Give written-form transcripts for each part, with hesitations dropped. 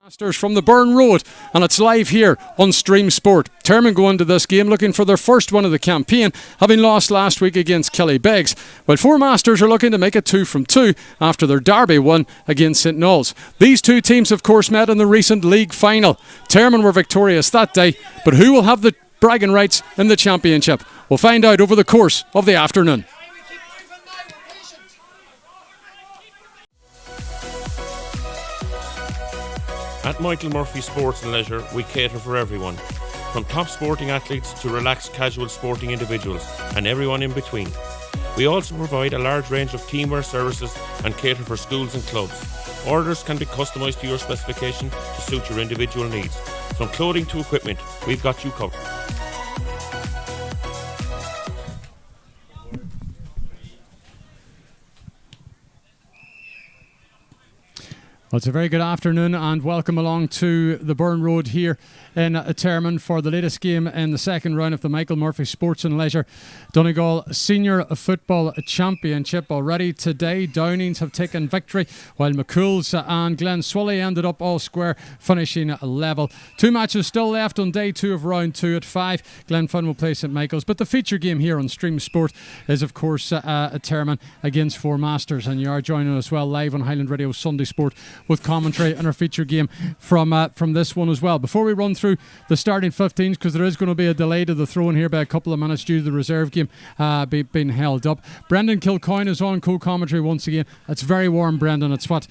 Masters from the Burn Road, and it's live here on Stream Sport. Tearmann go into this game looking for their first win of the campaign, having lost last week against Killybegs, while Four Masters are looking to make it 2 from 2 after their derby win against St Knowles. These two teams of course met in the recent league final. Tearmann were victorious that day, but who will have the bragging rights in the championship? We'll find out over the course of the afternoon. At Michael Murphy Sports and Leisure, we cater for everyone, from top sporting athletes to relaxed casual sporting individuals and everyone in between. We also provide a large range of teamwear services and cater for schools and clubs. Orders can be customised to your specification to suit your individual needs. From clothing to equipment, we've got you covered. Well, it's a very good afternoon and welcome along to the Burn Road here in Tearmann for the latest game in the second round of the Michael Murphy Sports and Leisure Donegal Senior Football Championship. Already today, Downings have taken victory while McCool's and Glen Swilly ended up all square, finishing level. Two matches still left on day 2 of round 2 at 5. Glenfin will play St Michael's, but the feature game here on Stream Sport is of course Tearmann against Four Masters, and you are joining us well live on Highland Radio Sunday Sport with commentary and our feature game from this one as well. Before we run through the starting 15s, because there is going to be a delay to the throw-in here by a couple of minutes due to the reserve game being held up. Brendan Kilcoyne is on co-commentary once again. It's very warm, Brendan. It's what,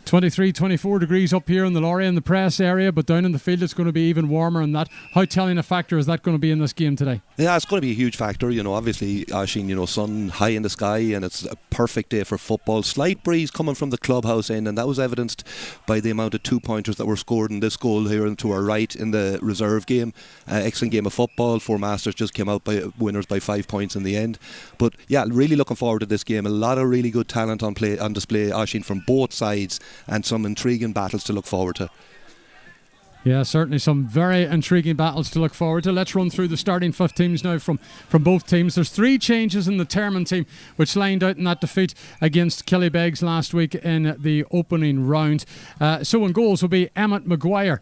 23, 24 degrees up here in the lorry in the press area, but down in the field it's going to be even warmer than that. How telling a factor is that going to be in this game today? Yeah, it's going to be a huge factor. Obviously, Oisín, sun high in the sky, and it's a perfect day for football. Slight breeze coming from the clubhouse end, and that was evidenced by the amount of 2-pointers that were scored in this goal here to our right in the reserve game. Excellent game of football. Four Masters just came out by winners by 5 points in the end. But yeah, really looking forward to this game. A lot of really good talent on display, Oisín, from both sides, and some intriguing battles to look forward to. Yeah, certainly some very intriguing battles to look forward to. Let's run through the starting 15s now from both teams. There's 3 changes in the Tearmann team, which lined out in that defeat against Killybegs last week in the opening round. So in goals will be Emmett Maguire.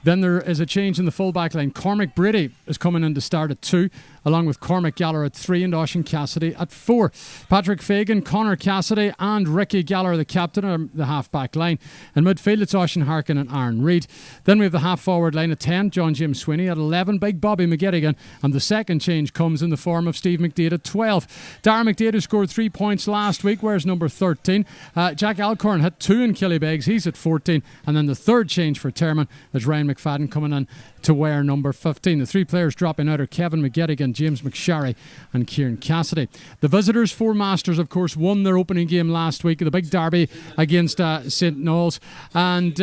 Then there is a change in the full-back line. Cormac Brady is coming in to start at 2, along with Cormac Gallagher at 3 and Oisín Cassidy at 4. Patrick Fagan, Conor Cassidy and Ricky Gallagher, the captain, are the half-back line. In midfield, it's Oisín Harkin and Aaron Reid. Then we have the half-forward line at 10, John James Sweeney. At 11, Big Bobby McGettigan. And the second change comes in the form of Steve McDade at 12. Darren McDade, who scored 3 points last week, wears number 13. Jack Alcorn had 2 in Killybegs. He's at 14. And then the third change for Tearmann is Ryan McFadden coming in to wear number 15. The 3 players dropping out are Kevin McGettigan, James McSharry and Kieran Cassidy. The visitors, Four Masters, of course, won their opening game last week, the big derby against St Knowles, and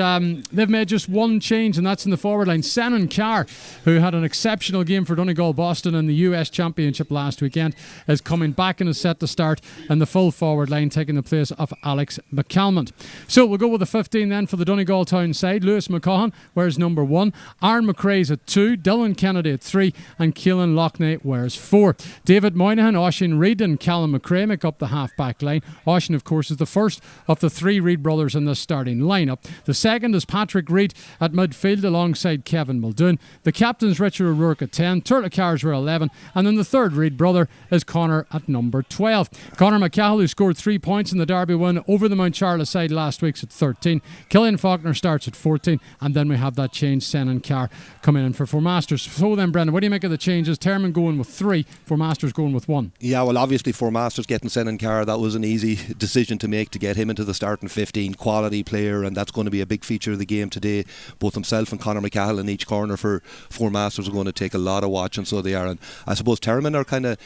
they've made just one change, and that's in the forward line. Senan Carr, who had an exceptional game for Donegal Boston in the US Championship last weekend, is coming back and is set to start in the full forward line, taking the place of Alex McCalmont. So we'll go with the 15 then for the Donegal Town side. Lewis McCaughan wears number 1, Aaron McRae's at 2, Dylan Kennedy at 3 and Keelan Loughney wears 4. David Moynihan, Oisín Reid and Callum McRae make up the half-back line. Oisín, of course, is the first of the 3 Reid brothers in this starting lineup. The second is Patrick Reid at midfield alongside Kevin Muldoon. The captain's Richard O'Rourke at 10, Turtle Cars were 11, and then the third Reid brother is Conor at number 12. Conor McCahill, who scored 3 points in the derby win over the Mount Charlotte side last week, at 13. Killian Faulkner starts at 14, and then we have that change, Senan Carr coming in for Four Masters. So then, Brendan, what do you make of the changes? Tearmann going with 3, Four Masters going with 1. Yeah, well, obviously Four Masters getting Senan Carr, that was an easy decision to make, to get him into the starting 15. Quality player, and that's going to be a big feature of the game today. Both himself and Conor McCahill in each corner for Four Masters are going to take a lot of watching, so they are. And I suppose Tearmann are kind of,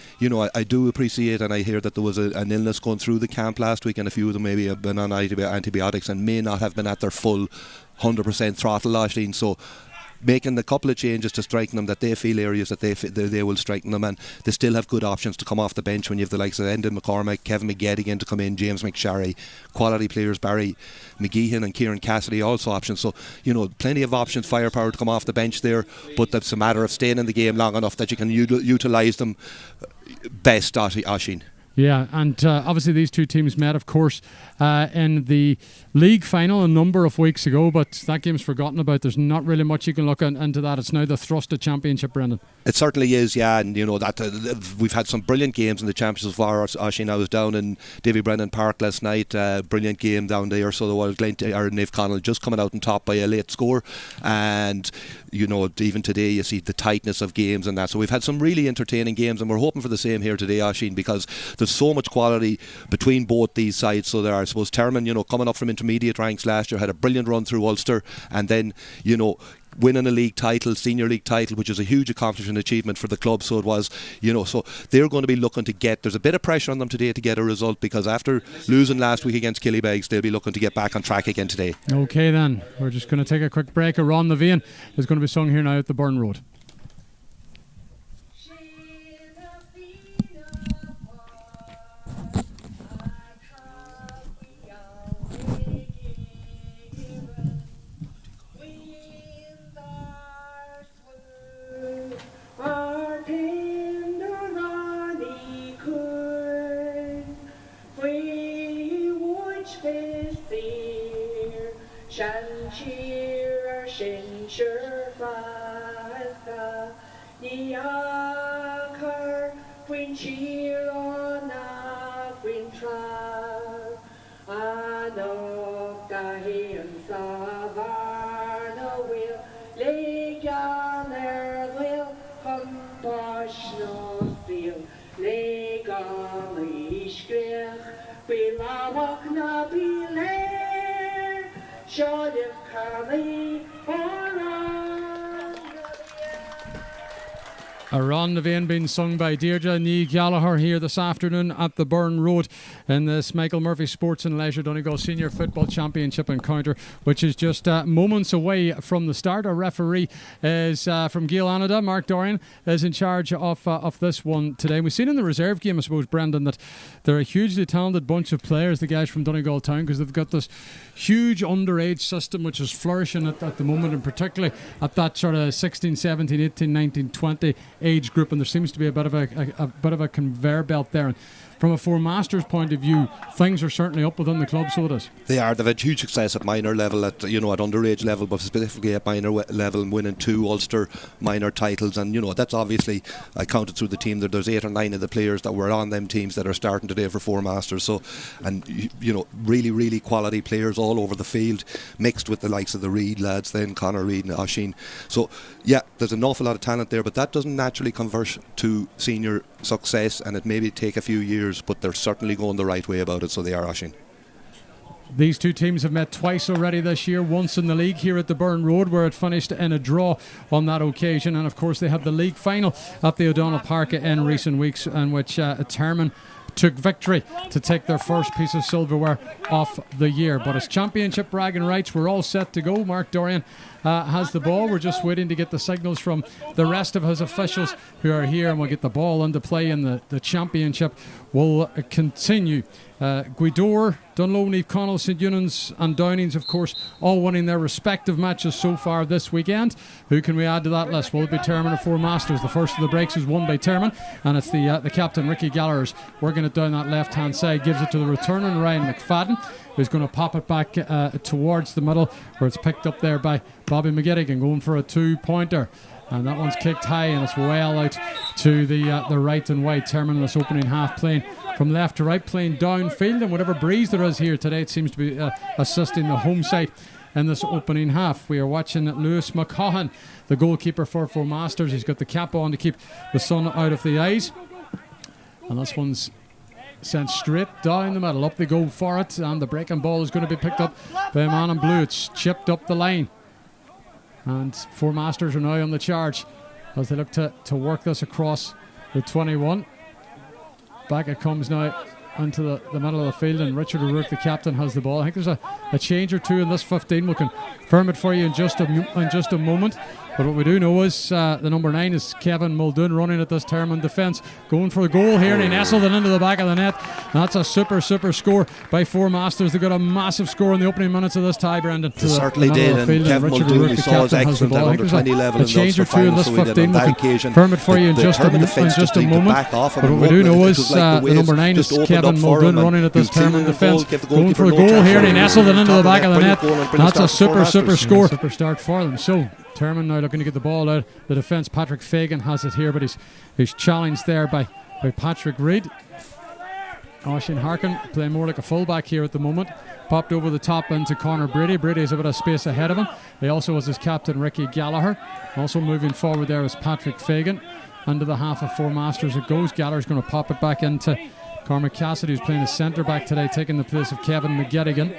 I do appreciate, and I hear that there was an illness going through the camp last week, and a few of them maybe have been on antibiotics and may not have been at their full 100% throttle, Oisín. So making a couple of changes to strengthen them, that they feel areas that they will strengthen them, and they still have good options to come off the bench when you have the likes of Endon McCormick, Kevin McGettigan to come in, James McSharry, quality players, Barry McGeehan and Kieran Cassidy also options. So plenty of options, firepower to come off the bench there, but it's a matter of staying in the game long enough that you can utilise them best, Oisín. Yeah, and obviously these two teams met, of course, in the league final a number of weeks ago, but that game's forgotten about. There's not really much you can look into that. It's now the Thrusta Championship, Brendan. It certainly is, yeah, and that we've had some brilliant games in the championship so far. Oisín, I was down in Davy Brennan Park last night, brilliant game down there. So there was Naomh Conaill just coming out on top by a late score, and even today you see the tightness of games and that. So we've had some really entertaining games, and we're hoping for the same here today, Oisín, because there's so much quality between both these sides. So there are, I suppose, Tearmann, coming up from intermediate ranks last year, had a brilliant run through Ulster, and then, winning a league title, senior league title, which is a huge accomplishment, achievement for the club. So it was, so they're going to be looking to there's a bit of pressure on them today to get a result, because after losing last week against Killybegs, they'll be looking to get back on track again today. Okay then, we're just going to take a quick break. Around the Vein is going to be sung here now at the Burn Road. Around the Vein being sung by Deirdre Ní Gallagher here this afternoon at the Burn Road in this Michael Murphy Sports and Leisure Donegal Senior Football Championship encounter, which is just moments away from the start. Our referee is from Gael Anada. Mark Dorian is in charge of this one today. We've seen in the reserve game, I suppose, Brendan, that they're a hugely talented bunch of players, the guys from Donegal Town, because they've got this huge underage system which is flourishing at the moment, and particularly at that sort of 16, 17, 18, 19, 20 age group, and there seems to be a bit of a conveyor belt there. And from a Four Masters point of view, things are certainly up within the club, so it is. They are. They've had huge success at minor level, at underage level, but specifically at minor level, winning 2 Ulster minor titles. And that's obviously, I counted through the team, there's 8 or 9 of the players that were on them teams that are starting today for Four Masters. So, and really, really quality players all over the field, mixed with the likes of the Reid lads, then Conor Reid and Oisín. So yeah, there's an awful lot of talent there, but that doesn't naturally convert to senior success, and it maybe take a few years, but they're certainly going the right way about it, so they are, Oisín. These two teams have met twice already this year, once in the league here at the Burn Road, where it finished in a draw on that occasion, and of course they had the league final at the O'Donnell Park in recent weeks, in which Tearmann took victory to take their first piece of silverware of the year. But as championship bragging rights, we're all set to go. Mark Dorian has the ball. We're just waiting to get the signals from the rest of his officials who are here, and we'll get the ball into play, and the championship will continue. Gweedore, Dunloe, Naomh Conaill, St Eunan's and Downings, of course, all winning their respective matches so far this weekend. Who can we add to that list? Will it be Tearmann or Four Masters? The first of the breaks is won by Tearmann, and it's the captain, Ricky Gallagher, working it down that left-hand side, gives it to the returning Ryan McFadden, who's going to pop it back towards the middle, where it's picked up there by Bobby McGettigan, going for a 2-pointer. And that one's kicked high, and it's well out to the right and wide. Tearmann in this opening half playing from left to right, playing downfield, and whatever breeze there is here today, it seems to be assisting the home side in this opening half. We are watching Lewis McCaughan, the goalkeeper for Four Masters. He's got the cap on to keep the sun out of the eyes, and this one's sent straight down the middle. Up they go for it, and the breaking ball is going to be picked up by a man in blue. It's chipped up the line, and Four Masters are now on the charge as they look to work this across the 21. Back it comes now into the middle of the field, and Richard O'Rourke, the captain, has the ball. I think there's a change or two in this 15. We'll confirm it for you in just a moment. But what we do know is the number 9 is Kevin Muldoon running at this Tearmann defence, going for the goal here, and he nestled it into the back of the net. That's a super score by Four Masters. They got a massive score in the opening minutes of this tie, Brendan. They certainly did, and Kevin Muldoon, we saw, was excellent at under 20 level in change or the two in this 15. We can confirm it for you in just a moment. But what we do know is the number 9 is Kevin Muldoon running at this Tearmann defence, going for the goal here, and he nestled it into the back of the net. That's a super score. Super start for them. So Tearmann now looking to get the ball out. The defence, Patrick Fagan has it here, but he's challenged there by Patrick Reid. Oisin Harkin playing more like a fullback here at the moment. Popped over the top into Conor Brady. Brady has a bit of space ahead of him. He also has his captain Ricky Gallagher. Also moving forward there is Patrick Fagan. Under the half of Four Masters it goes. Gallagher's going to pop it back into Cormac Cassidy, who's playing as centre back today, taking the place of Kevin McGettigan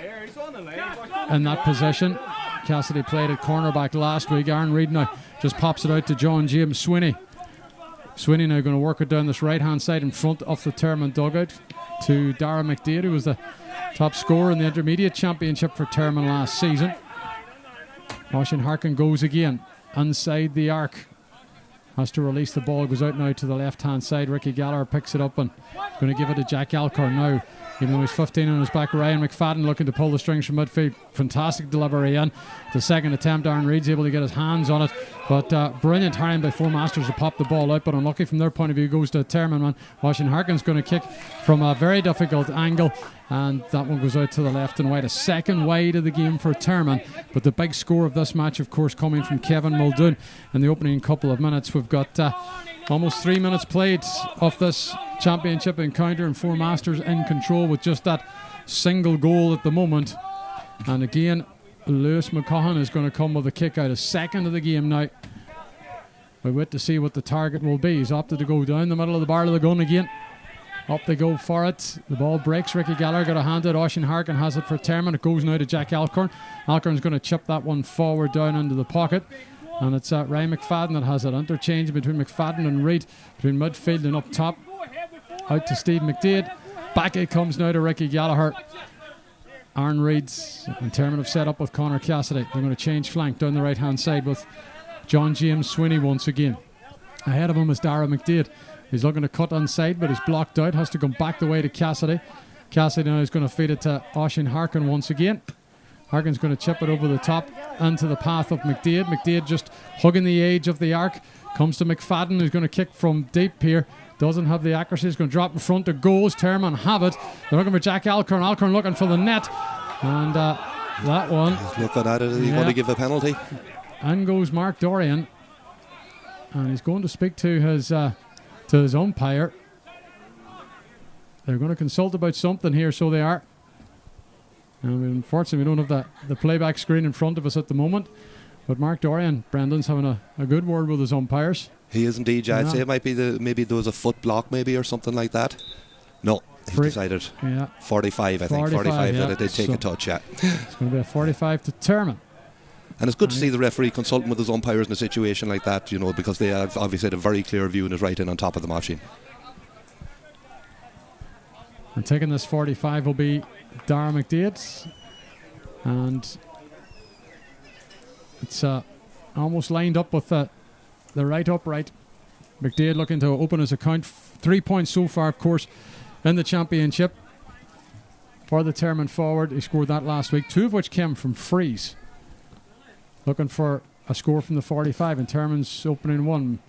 in that position. Cassidy played at cornerback last week. Aaron Reid now just pops it out to John James Swinney. Swinney now going to work it down this right hand side in front of the Tearmann dugout to Dara McDaid, who was the top scorer in the intermediate championship for Tearmann last season. Oisin Harkin goes again inside the arc, has to release the ball, goes out now to the left hand side. Ricky Gallagher picks it up and going to give it to Jack Alcorn now. Even though he's 15 on his back, Ryan McFadden looking to pull the strings from midfield. Fantastic delivery in. The second attempt, Aaron Reid's able to get his hands on it. But brilliant time by Four Masters to pop the ball out. But unlucky from their point of view goes to Tearmann man. Oisin Harkin's going to kick from a very difficult angle. And that one goes out to the left and wide. A second wide of the game for Tearmann. But the big score of this match, of course, coming from Kevin Muldoon in the opening couple of minutes. We've got almost 3 minutes played of this championship encounter, and Four Masters in control with just that single goal at the moment. And again, Lewis McCaughan is going to come with a kick out, a second of the game now. We wait to see what the target will be. He's opted to go down the middle of the barrel of the gun again. Up they go for it. The ball breaks. Ricky Gallagher got a hand out. Oisin Harkin has it for Tearmann. It goes now to Jack Alcorn. Alcorn's going to chip that one forward down into the pocket. And it's Ryan McFadden that has it. Interchange between McFadden and Reid, between midfield and up top. Out to Steve McDaid. Back it comes now to Ricky Gallagher. Aaron Reid and Tearmann have set up with Conor Cassidy. They're going to change flank down the right hand side with John James Swinney once again. Ahead of him is Dara McDaid. He's looking to cut inside, but he's blocked out. Has to come back the way to Cassidy. Cassidy now is going to feed it to Oisin Harkin once again. Harkin's going to chip it over the top into the path of McDaid. McDaid just hugging the edge of the arc. Comes to McFadden, who's going to kick from deep here. Doesn't have the accuracy. He's going to drop in front of goals. Tearmann have it. They're looking for Jack Alcorn. Alcorn looking for the net. And that one. He's looking at it. Is he going to give a penalty? In goes Mark Dorian. And he's going to speak to his umpire. They're going to consult about something here, so they are. And unfortunately, we don't have the playback screen in front of us at the moment. But Mark Dorian, Brendan's having a good word with his umpires. He is indeed, yeah. I'd say it might be maybe there was a foot block maybe or something like that. No, he decided 45, I think. 45 that it did take a touch, yeah. It's going to be a 45 to Tearmann. And it's good to see the referee consulting with his umpires in a situation like that, you know, because they have obviously had a very clear view and is right in on top of the machine. And taking this 45 will be Dara McDaid. And it's almost lined up with the right upright. McDaid looking to open his account. 3 points so far, of course, in the championship for the Tearmann forward. He scored that last week, 2 of which came from frees. Looking for a score from the 45, and Tearmann's opening one.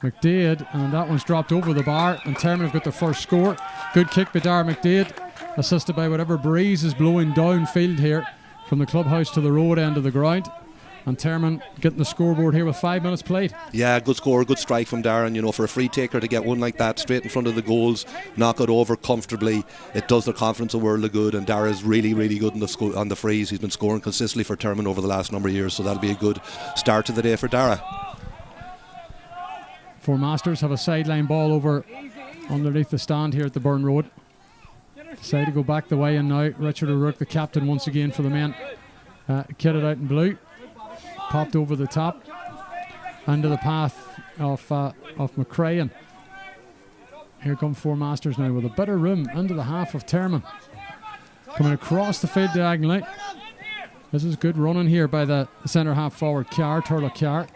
McDaid, and that one's dropped over the bar, and Tearmann have got the first score. Good kick by Dara McDaid, assisted by whatever breeze is blowing downfield here from the clubhouse to the road end of the ground. And Tearmann getting the scoreboard here with 5 minutes played. Yeah, good score, good strike from Darren. You know, for a free taker to get one like that straight in front of the goals, knock it over comfortably, it does their confidence a world of good. And Darren's really, really good on the frees. He's been scoring consistently for Tearmann over the last number of years, so that'll be a good start to the day for Dara. Four Masters have a sideline ball over underneath the stand here at the Burn Road. Decide to go back the way in now. Richard O'Rourke, the captain once again for the men, kitted out in blue. Popped over the top into the path of McRae, and here come Four Masters now with a bit of room into the half of Tearmann. Coming across the field diagonally. This is good running here by the centre half forward, Turlough Carr.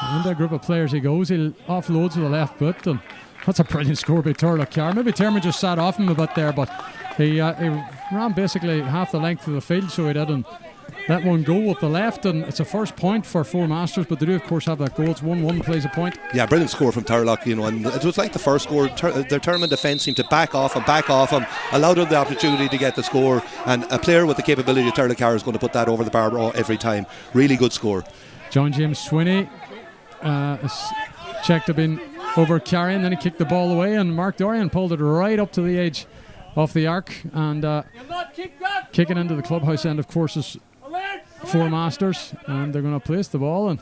And a group of players he goes. He offloads with the left boot, and that's a brilliant score by Turlough Carr. Maybe Tearmann just sat off him a bit there, but he ran basically half the length of the field, so he did, and let one go with the left, and it's a first point for Four Masters, but they do of course have that goal. It's 1-1, plays a point. Yeah, brilliant score from Turlough, and it was like the first score. Their Tearmann defence seemed to back off him, allowed them the opportunity to get the score, and a player with the capability of Turlough Carr is going to put that over the bar every time. Really good score. John James Swinney checked up in over Carry, and then he kicked the ball away, and Mark Dorian pulled it right up to the edge of the arc, and kicking into the clubhouse end of course is Four Masters, and they're going to place the ball, and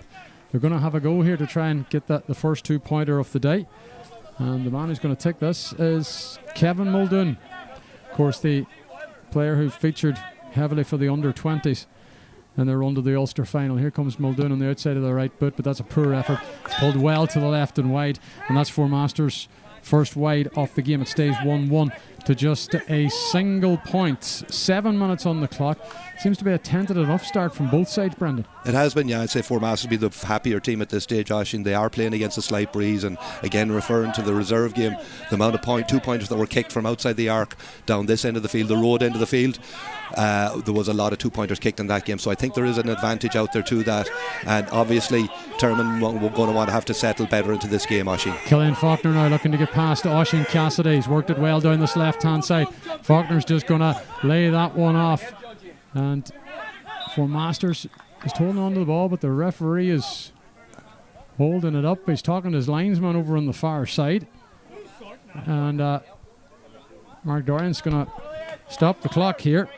they're going to have a go here to try and get the first 2-pointer of the day. And the man who's going to take this is Kevin Muldoon, of course the player who featured heavily for the under-20s in their run to the Ulster final. Here comes Muldoon on the outside of the right boot, but that's a poor effort. It's pulled well to the left and wide, and that's Four Masters' first wide off the game. It stays 1-1 to just a single point. 7 minutes on the clock. Seems to be a tentative enough start from both sides, Brendan. It has been, yeah. I'd say Four Masters will be the happier team at this stage, Oisín. They are playing against a slight breeze, and again, referring to the reserve game, the amount of 2-pointers that were kicked from outside the arc down this end of the field, the road end of the field, there was a lot of 2-pointers kicked in that game, so I think there is an advantage out there to that, and obviously Tearmann we're going to want to have to settle better into this game, Oisín. Killian Faulkner now looking to get past Oisín Cassidy. He's worked it well down this left hand side. Faulkner's just going to lay that one off, and Four Masters is holding on to the ball, but the referee is holding it up. He's talking to his linesman over on the far side, and Mark Dorian's going to stop the clock here.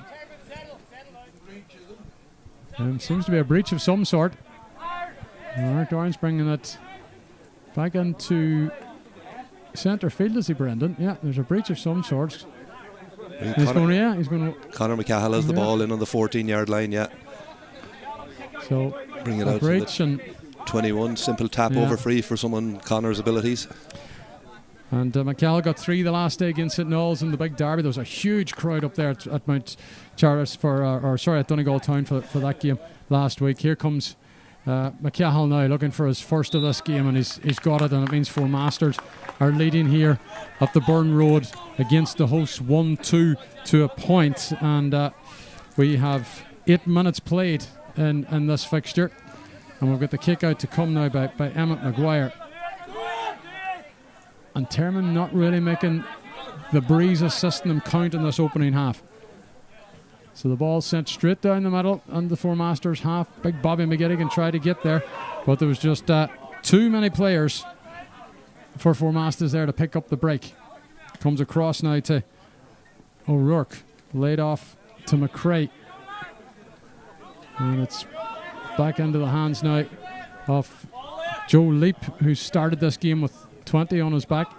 Seems to be a breach of some sort. Mark Dorian's bringing it back into centre field, is he, Brendan? Yeah, there's a breach of some sort. He's going to. Conor McCahill has the ball in on the 14-yard line, yeah. So bring it out breach and 21, simple tap over free for someone Conor's abilities. And McCall got 3 the last day against St Knowles in the big derby. There was a huge crowd up there at Mount Charles at Donegal Town for that game last week. Here comes McCall now looking for his first of this game, and he's got it, and it means Four Masters are leading here up the Burn Road against the hosts 1-2 to a point, and we have 8 minutes played in this fixture, and we've got the kick out to come now by Emmett Maguire. And Tearmann not really making the breeze assisting them count in this opening half. So the ball sent straight down the middle and the Four Masters half. Big Bobby McGettigan tried to get there, but there was just too many players for Four Masters there to pick up the break. Comes across now to O'Rourke, laid off to McRae, and it's back into the hands now of Joe Leap, who started this game with 20 on his back.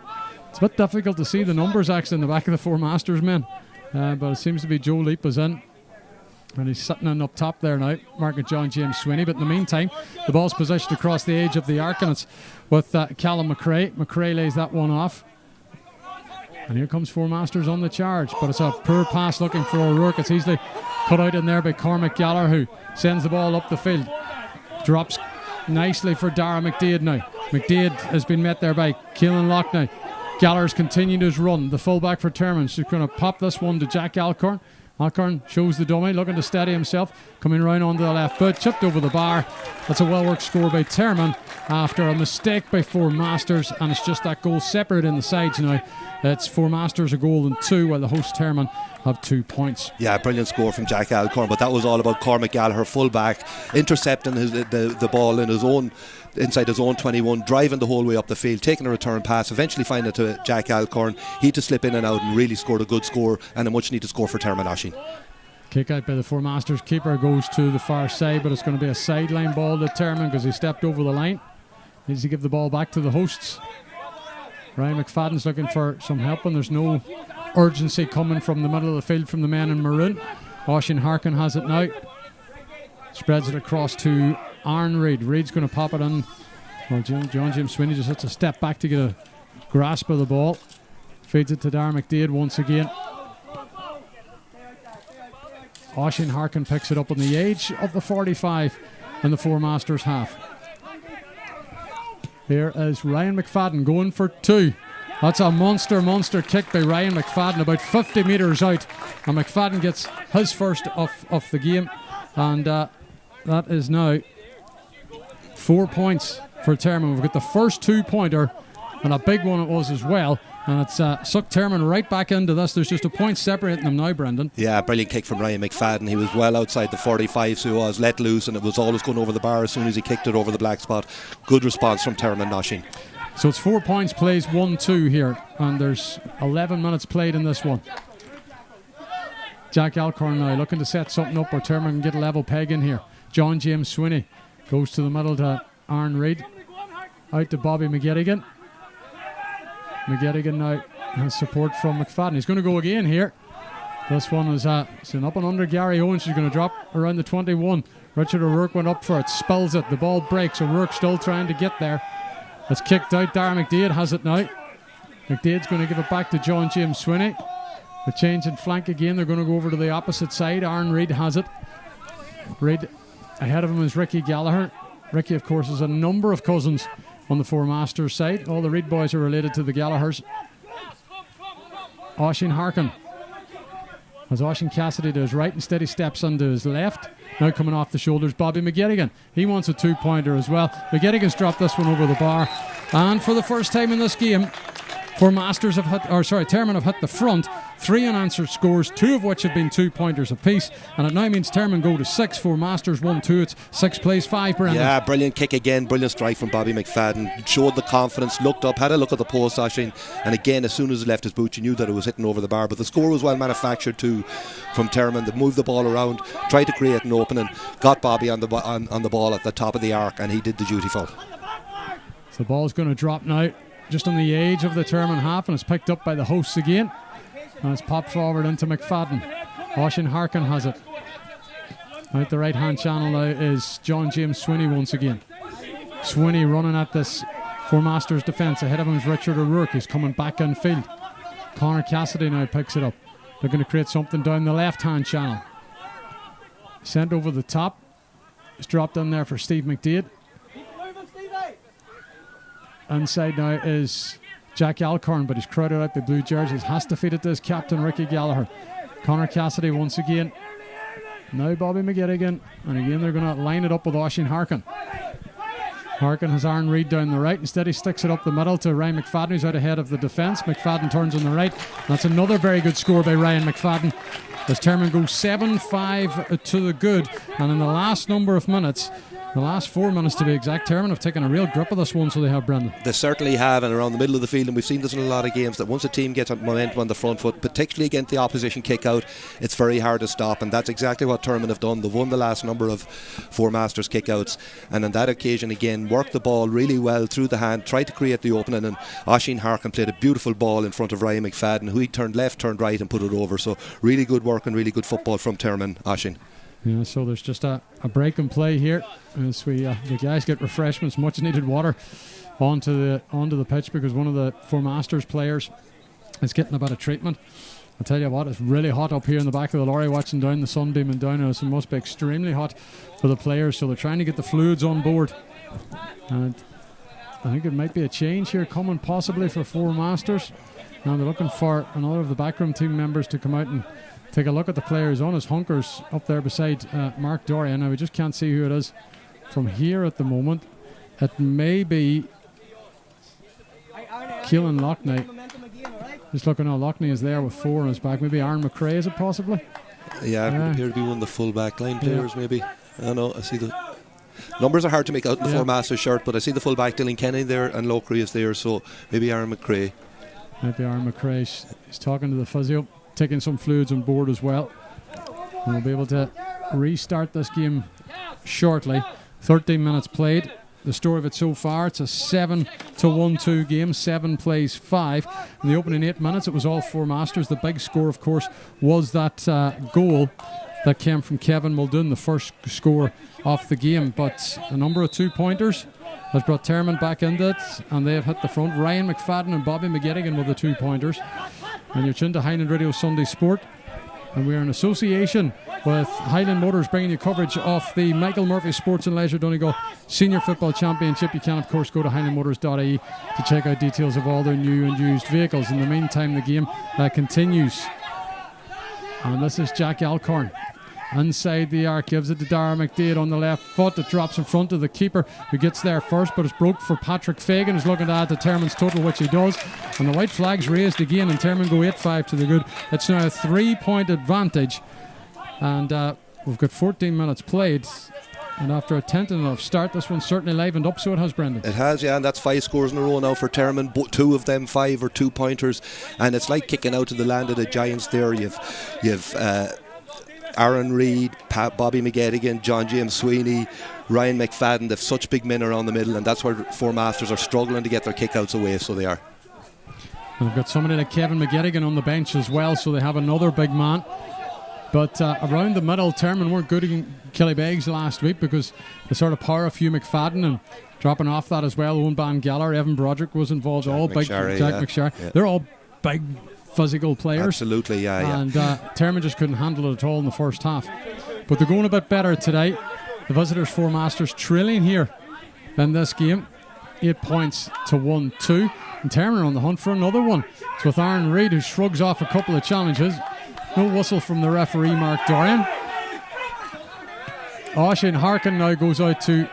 It's a bit difficult to see the numbers actually in the back of the Four Masters men, but it seems to be Joe Leap is in, and he's sitting in up top there now, marking John James Swinney. But in the meantime, the ball's positioned across the edge of the arc, and it's with Callum McRae. McRae lays that one off, and here comes Four Masters on the charge, but it's a poor pass looking for O'Rourke. It's easily cut out in there by Cormac Gallagher, who sends the ball up the field, drops nicely for Dara McDaid now. McDaid has been met there by Keelan Locke now. Gallagher's continued his run. The fullback for Tearmann. She's going to pop this one to Jack Alcorn. Alcorn shows the dummy, looking to steady himself. Coming round onto the left boot, chipped over the bar. That's a well-worked score by Tearmann after a mistake by Four Masters, and it's just that goal separate in the sides now. It's Four Masters a goal and 2, while the host Tearmann have 2 points. Yeah, brilliant score from Jack Alcorn, but that was all about Cormac Gallagher, fullback, intercepting the ball in his own inside his own 21, driving the whole way up the field, taking a return pass, eventually finding it to Jack Alcorn. He had to slip in and out and really scored a good score, and a much needed score for Tearmann, Oisín. Kick out by the Four Masters. Keeper goes to the far side, but it's going to be a sideline ball to Tearmann because he stepped over the line. Needs to give the ball back to the hosts. Ryan McFadden's looking for some help, and there's no urgency coming from the middle of the field from the men in maroon. Oisín Harkin has it now. Spreads it across to Aaron Reid. Reid's going to pop it in. Well, John James Swinney just has to step back to get a grasp of the ball. Feeds it to Dara McDaid once again. Oisín Harkin picks it up on the edge of the 45 in the Four Masters half. Here is Ryan McFadden going for 2. That's a monster kick by Ryan McFadden, about 50 metres out. And McFadden gets his first off the game. And that is now 4 points for Tearmann. We've got the first 2-pointer, and a big one it was as well. And it's sucked Tearmann right back into this. There's just a point separating them now, Brendan. Yeah, brilliant kick from Ryan McFadden. He was well outside the 45, so he was let loose, and it was always going over the bar as soon as he kicked it over the black spot. Good response from Tearmann Noshing. So it's 4 points, plays 1-2 here, and there's 11 minutes played in this one. Jack Alcorn now looking to set something up where Tearmann can get a level peg in here. John James Swinney goes to the middle to Aaron Reid. Out to Bobby McGettigan. McGettigan now has support from McFadden. He's going to go again here. This one is it's an up and under Gary Owens. She's going to drop around the 21. Richard O'Rourke went up for it, spills it. The ball breaks. O'Rourke still trying to get there. It's kicked out. Dara McDade has it now. McDade's going to give it back to John James Swinney. The change in flank again. They're going to go over to the opposite side. Aaron Reid has it. Reid ahead of him is Ricky Gallagher. Ricky, of course, has a number of cousins on the Four Masters side. All the Reid boys are related to the Gallaghers. Oisin Harkin has Oisin Cassidy to his right. Instead he steps onto his left. Now coming off the shoulders, Bobby McGettigan. He wants a 2-pointer as well. McGettigan's dropped this one over the bar. And for the first time in this game, Tearmann have hit the front. 3 unanswered scores, 2 of which have been 2-pointers apiece. And it now means Tearmann go to 6, Four Masters 1-2. It's 6 plays 5, Brendan. Yeah, brilliant kick again, brilliant strike from Bobby McFadden. Showed the confidence, looked up, had a look at the post, Oisin, and again, as soon as he left his boot, you knew that it was hitting over the bar. But the score was well manufactured too from Tearmann. They moved the ball around, tried to create an opening, got Bobby on the ball at the top of the arc, and he did the dutiful. So the ball's going to drop now, just on the edge of the Tearmann half, and it's picked up by the hosts again. And it's popped forward into McFadden. Oisin Harkin has it. Out the right hand channel now is John James Swinney once again. Swinney running at this Four Masters defence. Ahead of him is Richard O'Rourke. He's coming back in field. Conor Cassidy now picks it up. They're going to create something down the left hand channel. Sent over the top. It's dropped in there for Steve McDade. Inside now is Jack Alcorn, but he's crowded out by blue jerseys. Has to feed it to his captain, Ricky Gallagher. Conor Cassidy once again. Now Bobby McGettigan. And again, they're going to line it up with Oisin Harkin. Harkin has Aaron Reid down the right. Instead, he sticks it up the middle to Ryan McFadden, who's out ahead of the defence. McFadden turns on the right. That's another very good score by Ryan McFadden, as Tearmann goes 7-5 to the good. And in the last number of minutes, the last 4 minutes to be exact, Tearmann have taken a real grip of this one, so they have, Brendan. They certainly have, and around the middle of the field, and we've seen this in a lot of games, that once a team gets momentum on the front foot, particularly against the opposition kick out, it's very hard to stop, and that's exactly what Tearmann have done. They've won the last number of Four Masters kick outs, and on that occasion again worked the ball really well through the hand, tried to create the opening, and Oisin Harkin played a beautiful ball in front of Ryan McFadden, who he turned left, turned right and put it over. So really good work and really good football from Tearmann, Oisin. Yeah, so there's just a break and play here as the guys get refreshments, much needed water onto the pitch, because one of the Four Masters players is getting a bit of treatment. I'll tell you what, it's really hot up here in the back of the lorry watching down the sun beaming down, and it must be extremely hot for the players, so they're trying to get the fluids on board. And I think it might be a change here coming possibly for Four Masters. Now they're looking for another of the backroom team members to come out and take a look at the players on his hunkers up there beside Mark Dorian. Now we just can't see who it is from here at the moment. It may be Keelan Loughney. Just looking now, Loughney is there with 4 on his back. Maybe Aaron McRae, is it possibly? Yeah, it would appear to be one of the full back line players, maybe. I don't know, I see the numbers are hard to make out in the Four Masters shirt, but I see the full back Dylan Kenny there and Lockery is there, so maybe Aaron McRae. Maybe Aaron McRae. He's talking to the physio, taking some fluids on board as well. And we'll be able to restart this game shortly. 13 minutes played. The story of it so far, it's a 7-1-2 game, 7 plays 5. In the opening 8 minutes, it was all Four Masters. The big score, of course, was that goal that came from Kevin Muldoon, the first score off the game. But a number of 2-pointers has brought Tearmann back into it, and they have hit the front. Ryan McFadden and Bobby McGettigan with the 2-pointers. And you're tuned to Highland Radio Sunday Sport. And we're in association with Highland Motors, bringing you coverage of the Michael Murphy Sports and Leisure Donegal Senior Football Championship. You can, of course, go to highlandmotors.ie to check out details of all their new and used vehicles. In the meantime, the game continues. And this is Jack Alcorn. Inside the arc, gives it to Dara McDade on the left foot. It drops in front of the keeper, who gets there first, but it's broke for Patrick Fagan, who's looking to add to Tearmann's total, which he does. And the white flag's raised again, and Tearmann go 8-5 to the good. It's now a 3-point advantage, and we've got 14 minutes played. And after a tentative start, this one's certainly livened up, so it has, Brendan. It has, yeah, and that's 5 scores in a row now for Tearmann. 2 of them 5 or 2-pointers, and it's like kicking out to the land of the giants there. You've Aaron Reid, Bobby McGettigan, John James Sweeney, Ryan McFadden. They've such big men around the middle, and that's where Four Masters are struggling to get their kickouts away, so they are. And they've got somebody like Kevin McGettigan on the bench as well, so they have another big man. But around the middle, Tearmann weren't good against Killybegs last week because the sort of power of Hugh McFadden, and dropping off that as well, Owen Ban Geller, Evan Broderick was involved, Jack all big. Jack McSharry. Yeah. They're all big physical players. Absolutely, yeah. And Tearmann just couldn't handle it at all in the first half. But they're going a bit better today. The visitors, Four Masters, trailing here in this game. 8 points to 1-2. And Tearmann are on the hunt for another one. It's with Aaron Reid, who shrugs off a couple of challenges. No whistle from the referee, Mark Dorian. Shane Harkin now goes out to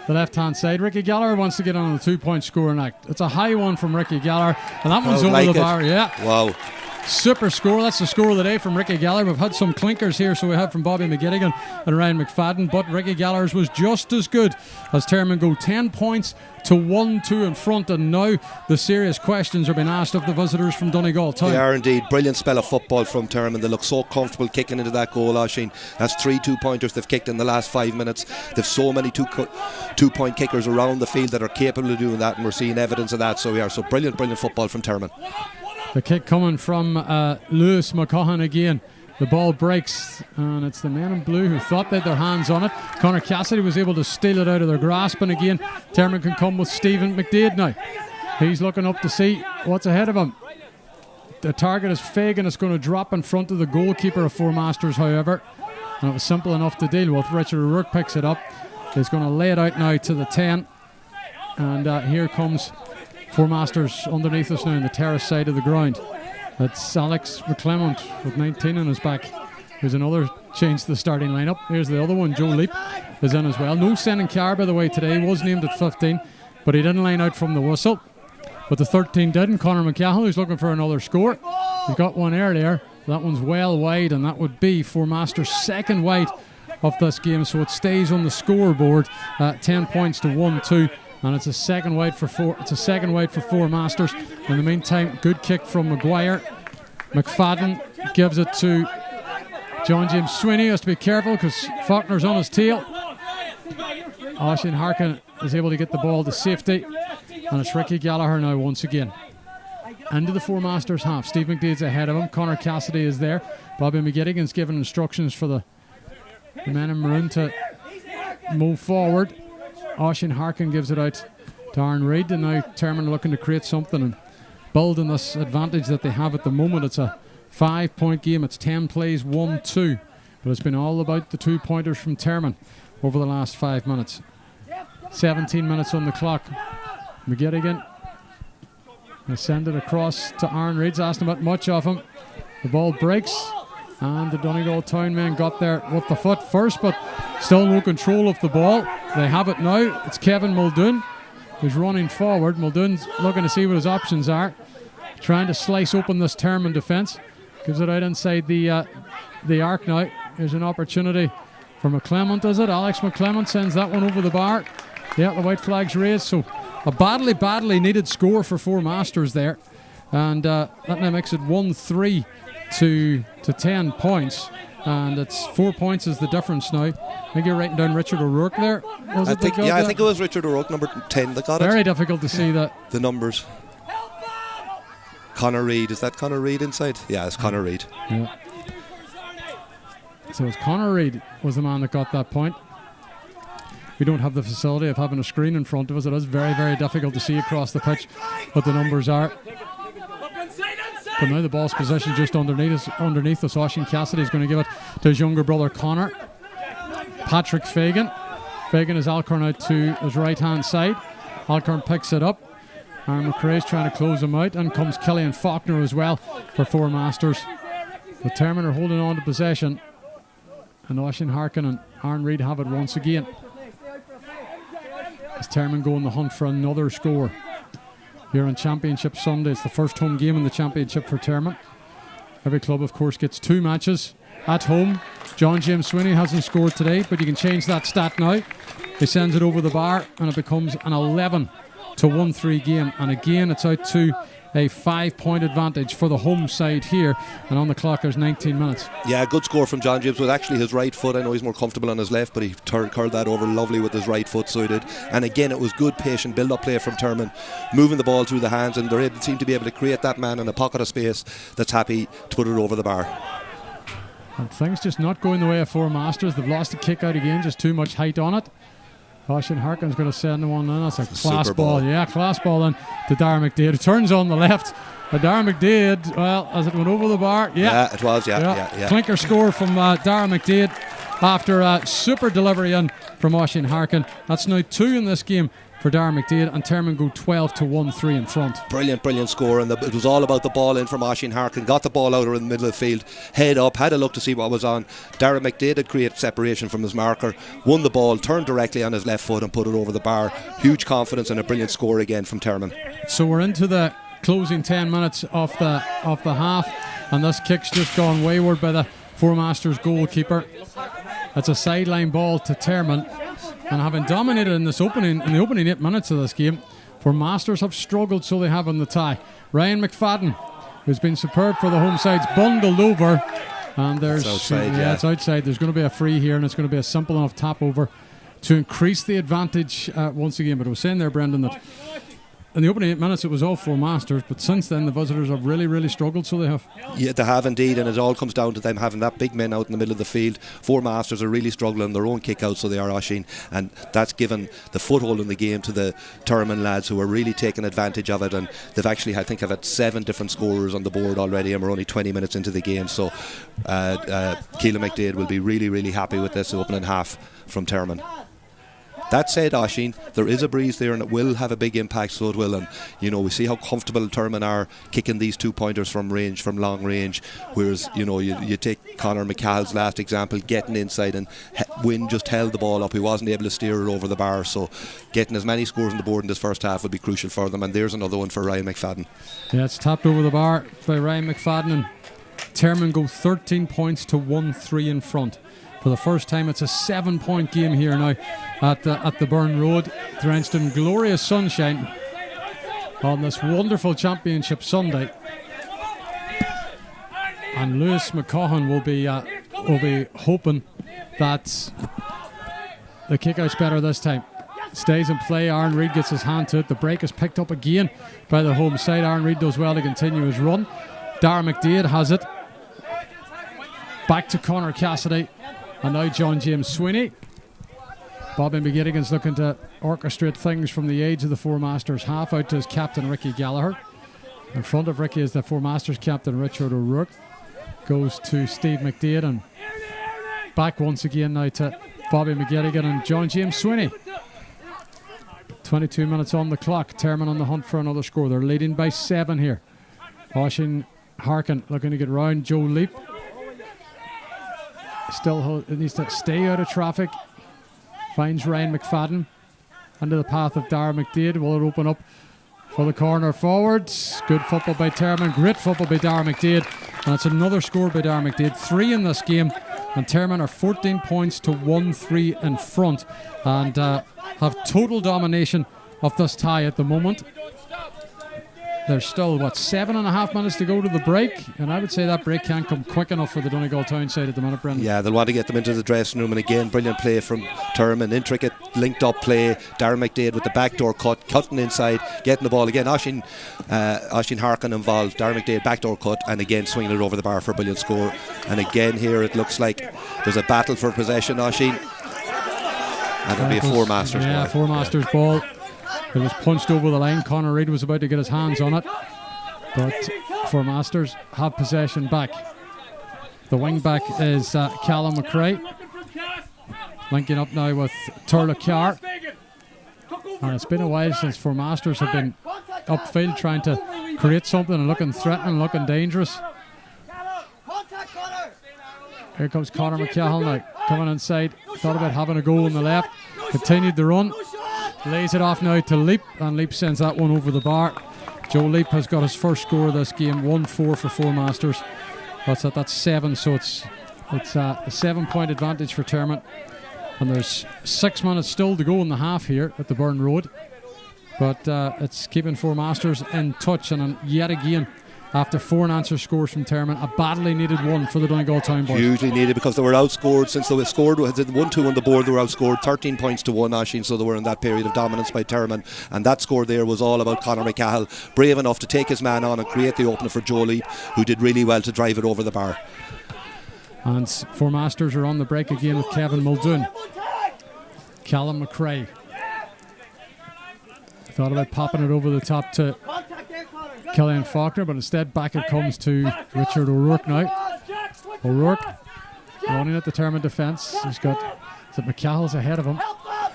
the left-hand side. Ricky Gallagher wants to get on the 2-point scoring act. It's a high one from Ricky Gallagher, and that one's over the bar. Yeah. Wow. Super score. That's the score of the day from Ricky Gallagher. We've had some clinkers here, so we had from Bobby McGettigan and Ryan McFadden, but Ricky Gallagher's was just as good as Tearmann go 10 points to 1-2 in front, and now the serious questions are being asked of the visitors from Donegal Town. They are indeed. Brilliant spell of football from Tearmann. They look so comfortable kicking into that goal, Oisin. That's 3 2-pointers they've kicked in the last 5 minutes. They've so many 2-point kickers around the field that are capable of doing that, and we're seeing evidence of that. So brilliant football from Tearmann. The kick coming from Lewis McCaughan again. The ball breaks, and it's the men in blue who thought they had their hands on it. Conor Cassidy was able to steal it out of their grasp, and again Tearmann can come with Stephen McDade now. He's looking up to see what's ahead of him. The target is Fagan. It's going to drop in front of the goalkeeper of Four Masters, however, and it was simple enough to deal with. Richard O'Rourke picks it up. He's going to lay it out now to the 10, and here comes Four Masters underneath us now on the terrace side of the ground. It's Alex McClement with 19 on his back. There's another change to the starting lineup. Here's the other one. Joe Leap is in as well. No Senan Carr, by the way, today. He was named at 15, but he didn't line out from the whistle. But the 13 did, and Conor McCahill, who's looking for another score. He got one earlier. That one's well wide, and that would be Four Masters' second wide of this game, so it stays on the scoreboard. 10 points to 1-2. And it's a second wide for Four. It's a second wide for Four Masters. In the meantime, good kick from Maguire. McFadden gives it to John James Sweeney. He has to be careful because Faulkner's on his tail. Shane Harkin is able to get the ball to safety, and it's Ricky Gallagher now once again. Into the Four Masters half. Steve McDade's ahead of him. Conor Cassidy is there. Bobby McGettigan's giving instructions for the men in maroon to move forward. Shane Harkin gives it out to Aaron Reid, and now Tearmann looking to create something and build on this advantage that they have at the moment. It's a 5-point game. It's 10 plays, 1-2, but it's been all about the 2-pointers from Tearmann over the last 5 minutes. 17 minutes on the clock. McGettigan will send it across to Aaron Reid's asking about much of him. The ball breaks, and the Donegal Town men got there with the foot first, but still no control of the ball. They have it now. It's Kevin Muldoon who's running forward. Muldoon's looking to see what his options are, trying to slice open this Tearmann defence. Gives it out inside the arc now. Here's an opportunity for McClement, is it? Alex McClement sends that one over the bar. Yeah, the white flag's raised, so a badly needed score for Four Masters there, and that now makes it 1-3 to 10 points, and it's 4 points is the difference now. I think you're writing down Richard O'Rourke there. I think it was Richard O'Rourke, number 10, that got it. Very difficult to see that. The numbers. Conor Reid, is that Conor Reid inside? Yeah, it's Conor Reid. Yeah. So it's Conor Reid was the man that got that point. We don't have the facility of having a screen in front of us. It is very, very difficult to see across the pitch what the numbers are. but now the ball's positioned just underneath us. Oisín Cassidy is going to give it to his younger brother Connor. Patrick Fagan. Fagan is Alcorn out to his right hand side. Alcorn picks it up. Aaron McRae's trying to close him out, and comes Killian Faulkner as well for Four Masters. The Tearmann are holding on to possession, and Oisín Harkin and Aaron Reid have it once again. As Tearmann go on the hunt for another score here on Championship Sunday. It's the first home game in the Championship for Tearmann. Every club, of course, gets 2 matches at home. John James Swinney hasn't scored today, but you can change that stat now. He sends it over the bar, and it becomes an 11-1-3 game. And again, it's out to a 5-point advantage for the home side here, and on the clock there's 19 minutes. Yeah, good score from John James with actually his right foot. I know he's more comfortable on his left, but he curled that over lovely with his right foot, so he did. And again, it was good patient build-up play from Tearmann, moving the ball through the hands, and they seem to be able to create that man in a pocket of space that's happy to put it over the bar. And things just not going the way of Four Masters. They've lost a kick out again, just too much height on it. Oisín Harkin's going to send one in. That's a class ball. Yeah, class ball in to Darragh McDaid. It turns on the left. Darragh McDaid, well, as it went over the bar. Yeah, it was, yeah. Clinker score from Darragh McDaid after a super delivery in from Oisín Harkin. That's now 2 in this game for Darragh McDaid, and Tearmann go 12-1-3 in front. Brilliant score, and it was all about the ball in from Oisín Harkin. Got the ball out in the middle of the field, head up, had a look to see what was on. Darragh McDaid had created separation from his marker, won the ball, turned directly on his left foot and put it over the bar. Huge confidence and a brilliant score again from Tearmann. So we're into the closing 10 minutes of the half, and this kick's just gone wayward by the Four Masters goalkeeper. It's a sideline ball to Tearmann. And having dominated in the opening 8 minutes of this game, Four Masters have struggled, so they have in the tie. Ryan McFadden, who's been superb for the home side's bundled over, and there's it's outside, it's outside. There's going to be a free here, and it's going to be a simple enough tap over to increase the advantage once again. But I was saying there, Brendan, that in the opening 8 minutes it was all Four Masters, but since then the visitors have really struggled, so they have. Yeah, they have indeed, and it all comes down to them having that big men out in the middle of the field. Four Masters are really struggling their own kick out, so they are, Oisín, and that's given the foothold in the game to the Tearmann lads, who are really taking advantage of it, and they've actually, I think, have had 7 different scorers on the board already, and we're only 20 minutes into the game, so Keelan McDaid will be really happy with this opening half from Tearmann. That said, Oisín, there is a breeze there, and it will have a big impact, so it will. And we see how comfortable Tearmann are kicking these 2-pointers from long range. Whereas you take Conor McCall's last example, getting inside, and Wynne just held the ball up. He wasn't able to steer it over the bar. So getting as many scores on the board in this first half will be crucial for them. And there's another one for Ryan McFadden. Yeah, it's tapped over the bar by Ryan McFadden, and Tearmann go 13 points to 1-3 in front. For the first time, it's a 7-point game here now at the Burn Road, drenched in glorious sunshine on this wonderful Championship Sunday. And Lewis McCaughan will be hoping that the kick-out's better this time. Stays in play. Aaron Reid gets his hand to it. The break is picked up again by the home side. Aaron Reid does well to continue his run. Darragh McDaid has it. Back to Conor Cassidy. And now John James Swinney. Bobby McGettigan's looking to orchestrate things from the age of the Four Masters half out to his captain Ricky Gallagher. In front of Ricky is the Four Masters captain Richard O'Rourke. Goes to Steve McDaid, and back once again now to Bobby McGettigan and John James Swinney. 22 minutes on the clock. Tearmann on the hunt for another score. They're leading by 7 here. Oisín Harkin looking to get round Joe Leap. Still needs to stay out of traffic. Finds Ryan McFadden under the path of Darragh McDaid. Will it open up for the corner forward? Good football by Tearmann. Great football by Darragh McDaid. And it's another score by Darragh McDaid. 3 in this game. And Tearmann are 14 points to 1-3 in front. And have total domination of this tie at the moment. There's still, 7.5 minutes to go to the break, and I would say that break can't come quick enough for the Donegal Town side at the minute, Brendan. Yeah, they'll want to get them into the dressing room, and again, brilliant play from Tearmann, intricate, linked up play. Darragh McDaid with the backdoor cut, cutting inside, getting the ball again. Oisín Harkin involved. Darragh McDaid backdoor cut, and again swinging it over the bar for a brilliant score. And again here it looks like there's a battle for possession, Oisín. And it'll be a Four Masters ball. Yeah, Four Masters ball. It was punched over the line. Conor Reid was about to get his hands on it. But Four Masters have possession back. The wing back is Callum McRae, linking up now with Turla Carr. And it's been a while since Four Masters have been upfield trying to create something and looking threatening, looking dangerous. Here comes Conor McCahill now, coming inside. Thought about having a goal on the left. Continued the run. Lays it off now to Leap, and Leap sends that one over the bar. Joe Leap has got his first score of this game, 1-4 for Four Masters. That's 7, so it's a 7-point advantage for Tearmann. And there's 6 minutes still to go in the half here at the Burn Road. But it's keeping Four Masters in touch, and yet again, after 4 unanswered scores from Tearmann, a badly needed one for the Donegal Town boys. Hugely needed, because they were outscored since they were scored. Had 1-2 on the board, they were outscored 13 points to 1, Aisling, so they were in that period of dominance by Tearmann. And that score there was all about Conor McCahill, brave enough to take his man on and create the opener for Joe Leap, who did really well to drive it over the bar. And Four Masters are on the break again with Kevin Muldoon. Callum McRae thought about popping it over the top to Killian Faulkner, but instead back it comes to Richard O'Rourke now. O'Rourke running at the Tearmann defence. He's got McCall's ahead of him,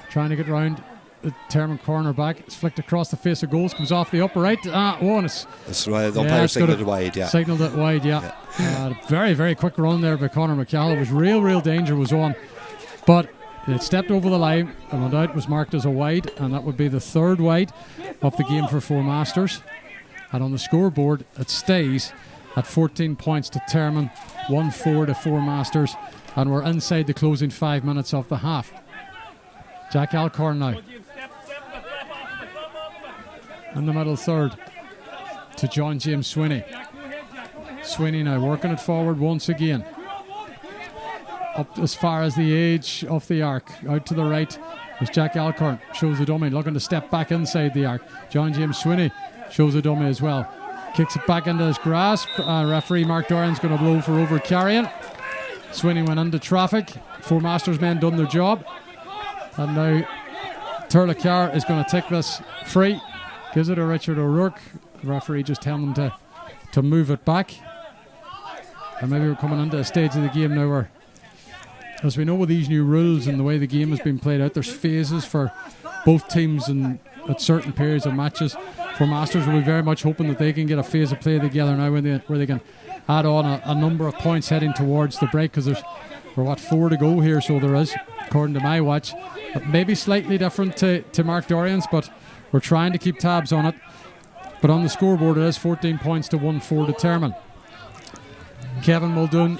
trying to get round the Tearmann corner back. It's flicked across the face of goals, comes off the upper right. And that's right, the umpire signalled it wide. Signalled it wide, very, very quick run there by Conor McCall. It was real danger was on, but it stepped over the line and went out, was marked as a wide, and that would be the 3rd wide of the game for Four Masters. And on the scoreboard, it stays at 14 points to Tearmann, 1-4 to Four Masters, and we're inside the closing 5 minutes of the half. Jack Alcorn now in the middle third to John James Swinney. Swinney now working it forward once again, up as far as the edge of the arc. Out to the right is Jack Alcorn, shows the dummy, looking to step back inside the arc. John James Swinney shows a dummy as well, kicks it back into his grasp. Referee Mark Dorian's going to blow for over carrying. Swinney went into traffic. Four Masters men done their job, and now Turla Carr is going to take this free, gives it to Richard O'Rourke. The referee just telling them to move it back. And maybe we're coming into a stage of the game now where, as we know with these new rules and the way the game has been played out, there's phases for both teams, and at certain periods of matches, Four Masters will be very much hoping that they can get a phase of play together now where they can add on a number of points heading towards the break, because we're 4 to go here, so there is, according to my watch. But maybe slightly different to Mark Dorian's, but we're trying to keep tabs on it. But on the scoreboard, it is 14 points to 1-4 to Tearmann. Kevin Muldoon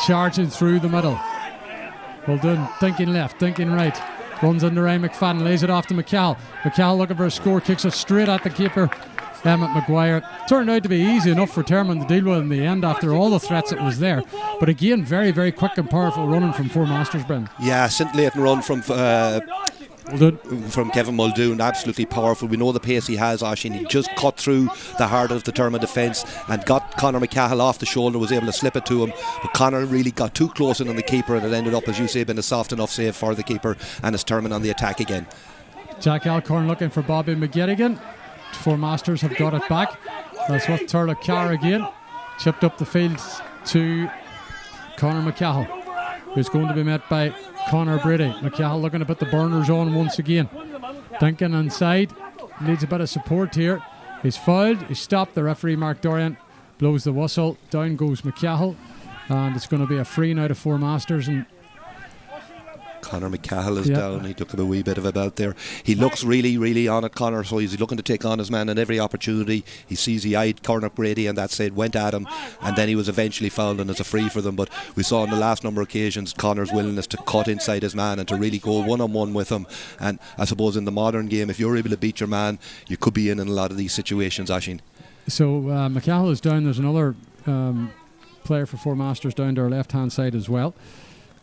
charging through the middle. Muldoon thinking left, thinking right. Runs into Ryan McFadden, lays it off to McCall. McCall looking for a score, kicks it straight at the keeper, Emmett Maguire. Turned out to be easy enough for Tearmann to deal with in the end after all the threats that was there. But again, very, very quick and powerful running from Four Masters, Brendan. Yeah, scintillating run from Kevin Muldoon, absolutely powerful. We know the pace he has, Oisín. He just cut through the heart of the Tearmann defence and got Conor McCahill off the shoulder, was able to slip it to him, but Conor really got too close in on the keeper, and it ended up, as you say, being a soft enough save for the keeper, and it's Tearmann on the attack again. Jack Alcorn looking for Bobby McGettigan. Four Masters have got it back. That's with Turla Carr again, chipped up the field to Conor McCahill, who's going to be met by Conor Brady. McCahill looking to put the burners on once again. Duncan inside, needs a bit of support here. He's fouled, he's stopped. The referee Mark Dorian blows the whistle. Down goes McCahill, and it's going to be a free now to Four Masters. And Conor McCahill is down. He took a wee bit of a belt there. He looks really, really on it, Conor, so he's looking to take on his man in every opportunity. He sees he eyed Conor Brady, and that's it, went at him, and then he was eventually fouled, and it's a free for them. But we saw on the last number of occasions Conor's willingness to cut inside his man and to really go one-on-one with him. And I suppose in the modern game, if you're able to beat your man, you could be in a lot of these situations, Oisín. So McCahill is down. There's another player for Four Masters down to our left-hand side as well.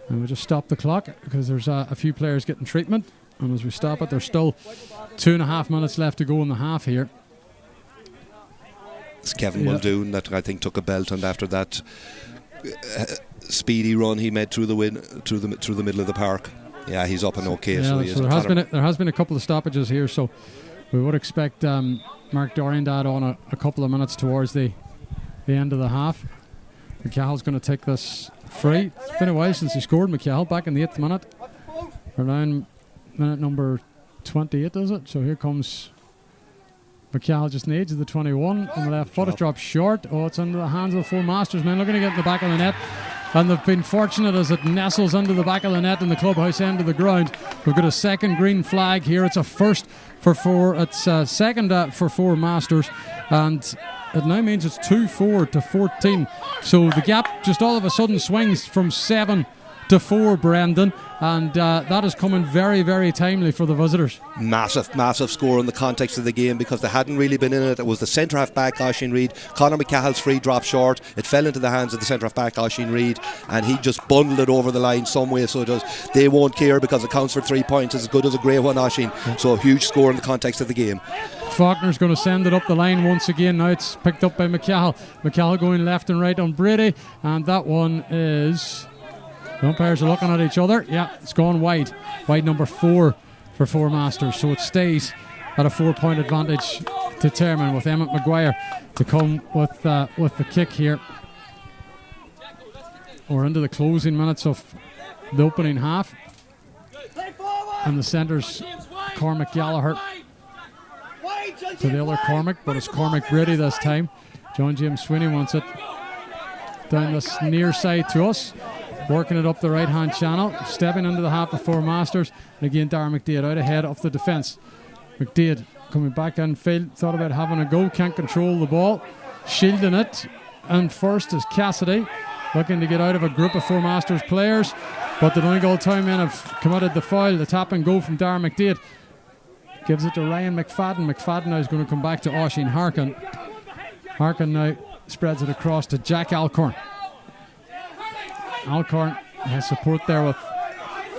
And we'll just stop the clock because there's a few players getting treatment. And as we stop it, there's still 2.5 minutes left to go in the half here. It's Kevin Muldoon that I think took a belt, and after that speedy run he made through the middle of the park. Yeah, he's up and okay. Yeah, so there has been a couple of stoppages here. So we would expect Mark Dorian to add on a couple of minutes towards the end of the half. McCall's going to take this free. It's been a while since he scored, McCall, back in the 8th minute. Around minute number 28, is it? So here comes McCall, just needs the 21 on the left foot. It drops short. Oh, it's into the hands of the Four Masters men, looking to get in the back of the net. And they've been fortunate as it nestles under the back of the net in the clubhouse end of the ground. We've got a second green flag here. It's a first for four. It's a second for Four Masters. And it now means it's 2-4 to 14. So the gap just all of a sudden swings from 7 to 4, Brendan, and that is coming very, very timely for the visitors. Massive score in the context of the game, because they hadn't really been in it. It was the centre half back, Oisín Reid. Conor McCall's free dropped short. It fell into the hands of the centre half back, Oisín Reid, and he just bundled it over the line some way. So they won't care, because it counts for 3 points. It's as good as a great one, Oisín. So a huge score in the context of the game. Faulkner's going to send it up the line once again. Now it's picked up by McCall. McCall going left and right on Brady, and that one is... The umpires are looking at each other. Yeah, it's gone wide. Wide number 4 for Four Masters. So it stays at a 4-point advantage to Tearmann, with Emmett Maguire to come with the kick here. We're into the closing minutes of the opening half. And the centre's Cormac Gallagher to the other Cormac, but it's Cormac Brady this time. John James Sweeney wants it down this near side to us. Working it up the right hand channel, stepping into the half of Four Masters, and again Darragh McDaid out ahead of the defence. McDaid coming back in field, thought about having a go, can't control the ball, shielding it, and first is Cassidy, looking to get out of a group of Four Masters players, but the Donegal Town men have committed the foul. The tap and go from Darragh McDaid gives it to Ryan McFadden. McFadden now is going to come back to Oisín Harkin. Harkin now spreads it across to Jack Alcorn. Alcorn has support there with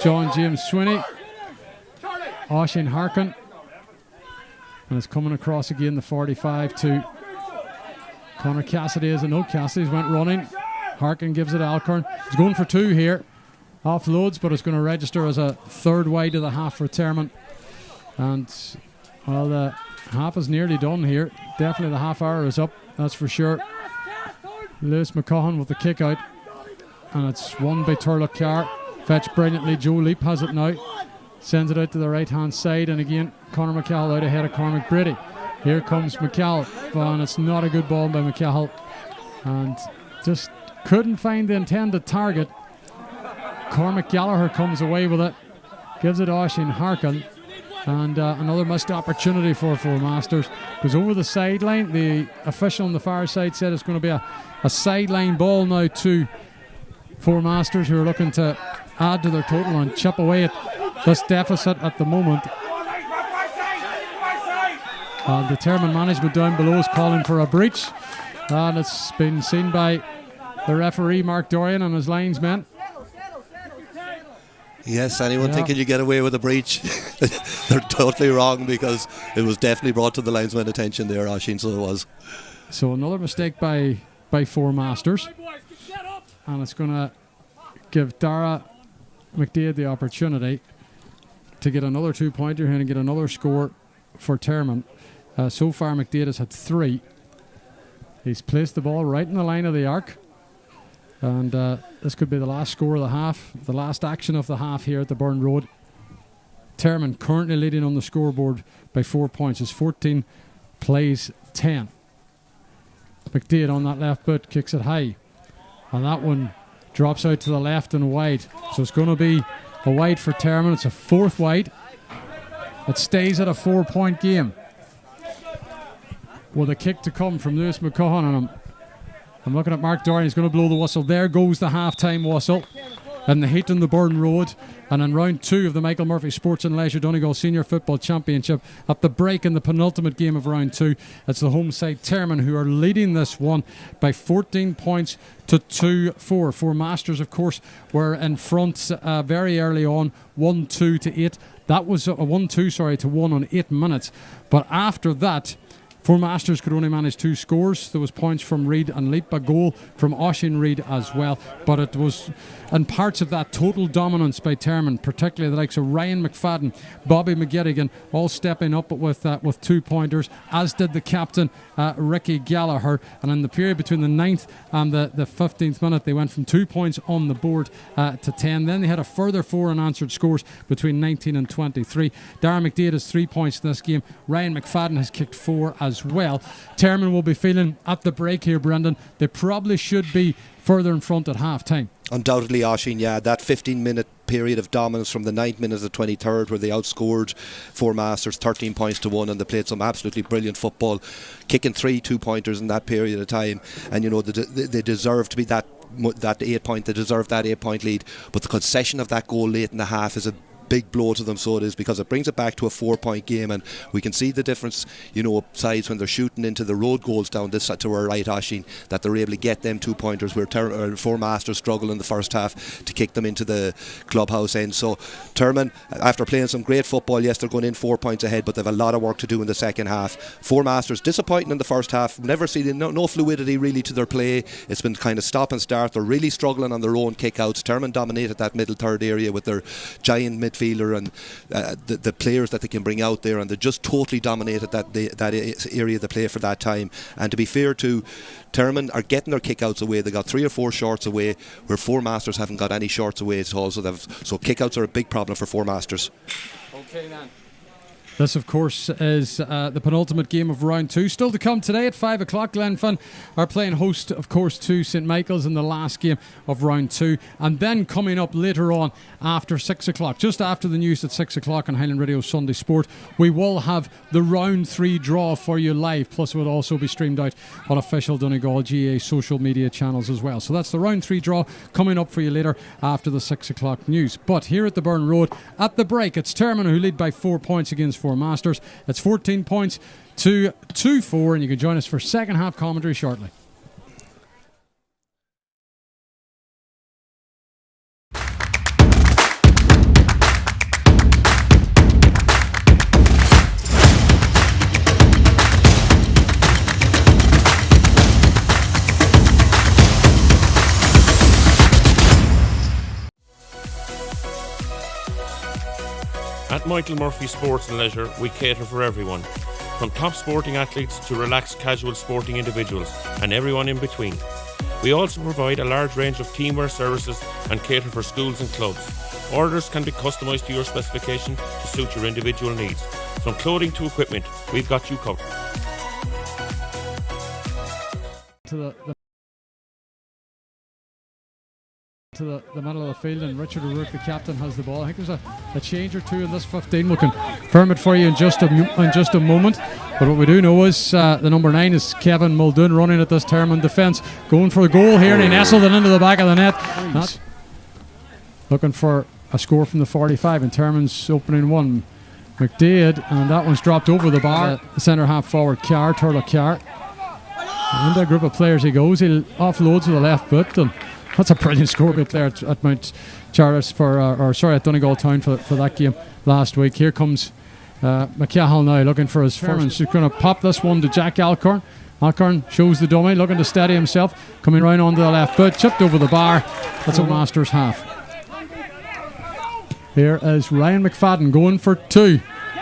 John James Sweeney. Oisín Harkin. And it's coming across again, the 45 to Conor Cassidy. As a note, Cassidy's went running. Harkin gives it to Alcorn. He's going for 2 here. Offloads, but it's going to register as a 3rd wide of the half for Tearmann. And, well, the half is nearly done here. Definitely the half hour is up, that's for sure. Lewis McCaughan with the kick out. And it's won by Turlough Carr. Fetched brilliantly. Joe Leap has it now. Sends it out to the right hand side. And again, Conor McCall out ahead of Cormac Brady. Here comes McCall. And it's not a good ball by McCall. And just couldn't find the intended target. Cormac Gallagher comes away with it. Gives it to Oisín Harkin. And another missed opportunity for Four Masters. Goes over the sideline. The official on the far side said it's going to be a sideline ball now to Four Masters, who are looking to add to their total and chip away at this deficit at the moment. The Tearmann management down below is calling for a breach, and it's been seen by the referee Mark Dorian and his linesmen. Yes, anyone thinking you get away with a breach, they're totally wrong, because it was definitely brought to the linesman attention there, Oisín, so it was. So another mistake by Four Masters. And it's going to give Darragh McDaid the opportunity to get another 2-pointer here and get another score for Tearmann. So far, McDaid has had 3. He's placed the ball right in the line of the arc. And this could be the last score of the half, the last action of the half here at the Burn Road. Tearmann currently leading on the scoreboard by 4 points. It's 14 plays 10. McDaid on that left boot kicks it high. And that one drops out to the left and wide. So it's going to be a wide for Tearmann. It's a 4th wide. It stays at a 4-point game. With a kick to come from Lewis McCaughan. And I'm looking at Mark Dorian. He's going to blow the whistle. There goes the half-time whistle. And the heat on the Burn Road. And in round 2 of the Michael Murphy Sports and Leisure Donegal Senior Football Championship, at the break in the penultimate game of round 2, it's the home side Tearmann who are leading this one by 14 points to 2-4. Four Masters, of course, were in front very early on, 1-2 to 8. That was a 1-2 to 1 on 8 minutes. But after that, Four Masters could only manage 2 scores. There was points from Reid and Leap, a goal from Oisín Reid as well. But it was in parts of that total dominance by Tearmann, particularly the likes of Ryan McFadden, Bobby McGettigan, all stepping up with 2 pointers, as did the captain, Ricky Gallagher. And in the period between the 9th and the 15th minute, they went from 2 points on the board to 10. Then they had a further 4 unanswered scores between 19 and 23. Darragh McDaid has 3 points in this game. Ryan McFadden has kicked 4 as well. Tearmann will be feeling at the break here, Brendan. They probably should be further in front at half time. Undoubtedly, Oisín, yeah, that 15-minute period of dominance from the 9th minute to the 23rd, where they outscored Four Masters 13 points to 1, and they played some absolutely brilliant football, kicking 3 2-pointers in that period of time. And you know, they deserve to be that 8 point. They deserve that 8-point lead, but the concession of that goal late in the half is a big blow to them, so it is, because it brings it back to a 4-point game, and we can see the difference, you know, sides when they're shooting into the road goals down this side to our right, Oisín, that they're able to get them 2-pointers where Four Masters struggle in the first half to kick them into the clubhouse end. So Tearmann, after playing some great football, yes, they're going in 4 points ahead, but they've a lot of work to do in the second half. Four Masters disappointing in the first half, never seen no fluidity really to their play. It's been kind of stop and start. They're really struggling on their own kickouts. Tearmann dominated that middle third area with their giant midfielder and the players that they can bring out there, and they just totally dominated that area of the play for that time. And to be fair to Tearmann, are getting their kickouts away. They got 3 or 4 shorts away, where Four Masters haven't got any shorts away at all. So kickouts are a big problem for Four Masters. Okay then. This, of course, is the penultimate game of round 2. Still to come today at 5 o'clock. Glenfin are playing host, of course, to St Michael's in the last game of round 2. And then coming up later on after 6 o'clock, just after the news at 6 o'clock on Highland Radio Sunday Sport, we will have the round 3 draw for you live. Plus, it will also be streamed out on official Donegal GA social media channels as well. So that's the round 3 draw coming up for you later after the 6 o'clock news. But here at the Burn Road, at the break, it's Tearmann who lead by 4 points against Four Masters. It's 14 points to 2-4, and you can join us for second half commentary shortly. At Michael Murphy Sports and Leisure, we cater for everyone, from top sporting athletes to relaxed casual sporting individuals and everyone in between. We also provide a large range of teamwear services and cater for schools and clubs. Orders can be customised to your specification to suit your individual needs. From clothing to equipment, we've got you covered. To the middle of the field, and Richard O'Rourke, the captain, has the ball. I think there's a change or two in this 15. We can confirm it for you in just a moment. But what we do know is the number 9 is Kevin Muldoon running at this Tearmann defence, going for a goal here, and he nestled it into the back of the net. Looking for a score from the 45 in Tearmann's opening one. McDaid, and that one's dropped over the bar. The centre half forward, Turlough Carr. And a group of players he goes. He offloads with the left foot, and that's a brilliant scoreboard there at Mount Charles at Donegal Town for that game last week. Here comes McCahill now looking for his first. He's going to pop this one to Jack Alcorn. Alcorn shows the dummy, looking to steady himself, coming round onto the left foot, chipped over the bar. That's a Masters half. Here is Ryan McFadden going for 2.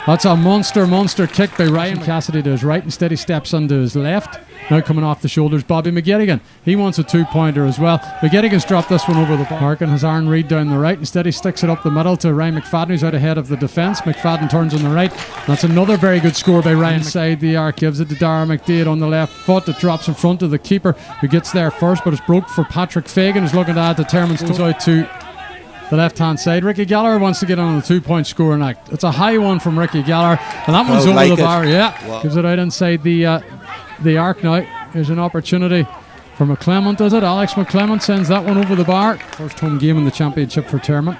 That's a monster kick by Ryan Cassidy to his right. Instead he steps onto his left. Now coming off the shoulders, Bobby McGettigan. He wants a 2-pointer as well. McGettigan's dropped this one over the bar. Harkin has Aaron Reid down the right. Instead he sticks it up the middle to Ryan McFadden, who's out ahead of the defence. McFadden turns on the right. That's another very good score by Ryan. Inside the arc, gives it to Darragh McDaid on the left foot. It drops in front of the keeper, who gets there first, but it's broke for Patrick Fagan, who's looking to add to Tearmann's. Goes out to the left hand side. Ricky Gallagher wants to get on the 2-point scoring act. It's a high one from Ricky Gallagher, and that one's over the bar. Yeah, gives it out inside the arc now. Here's an opportunity for McClement, is it? Alex McClement sends that one over the bar. First home game in the championship for Tearmann.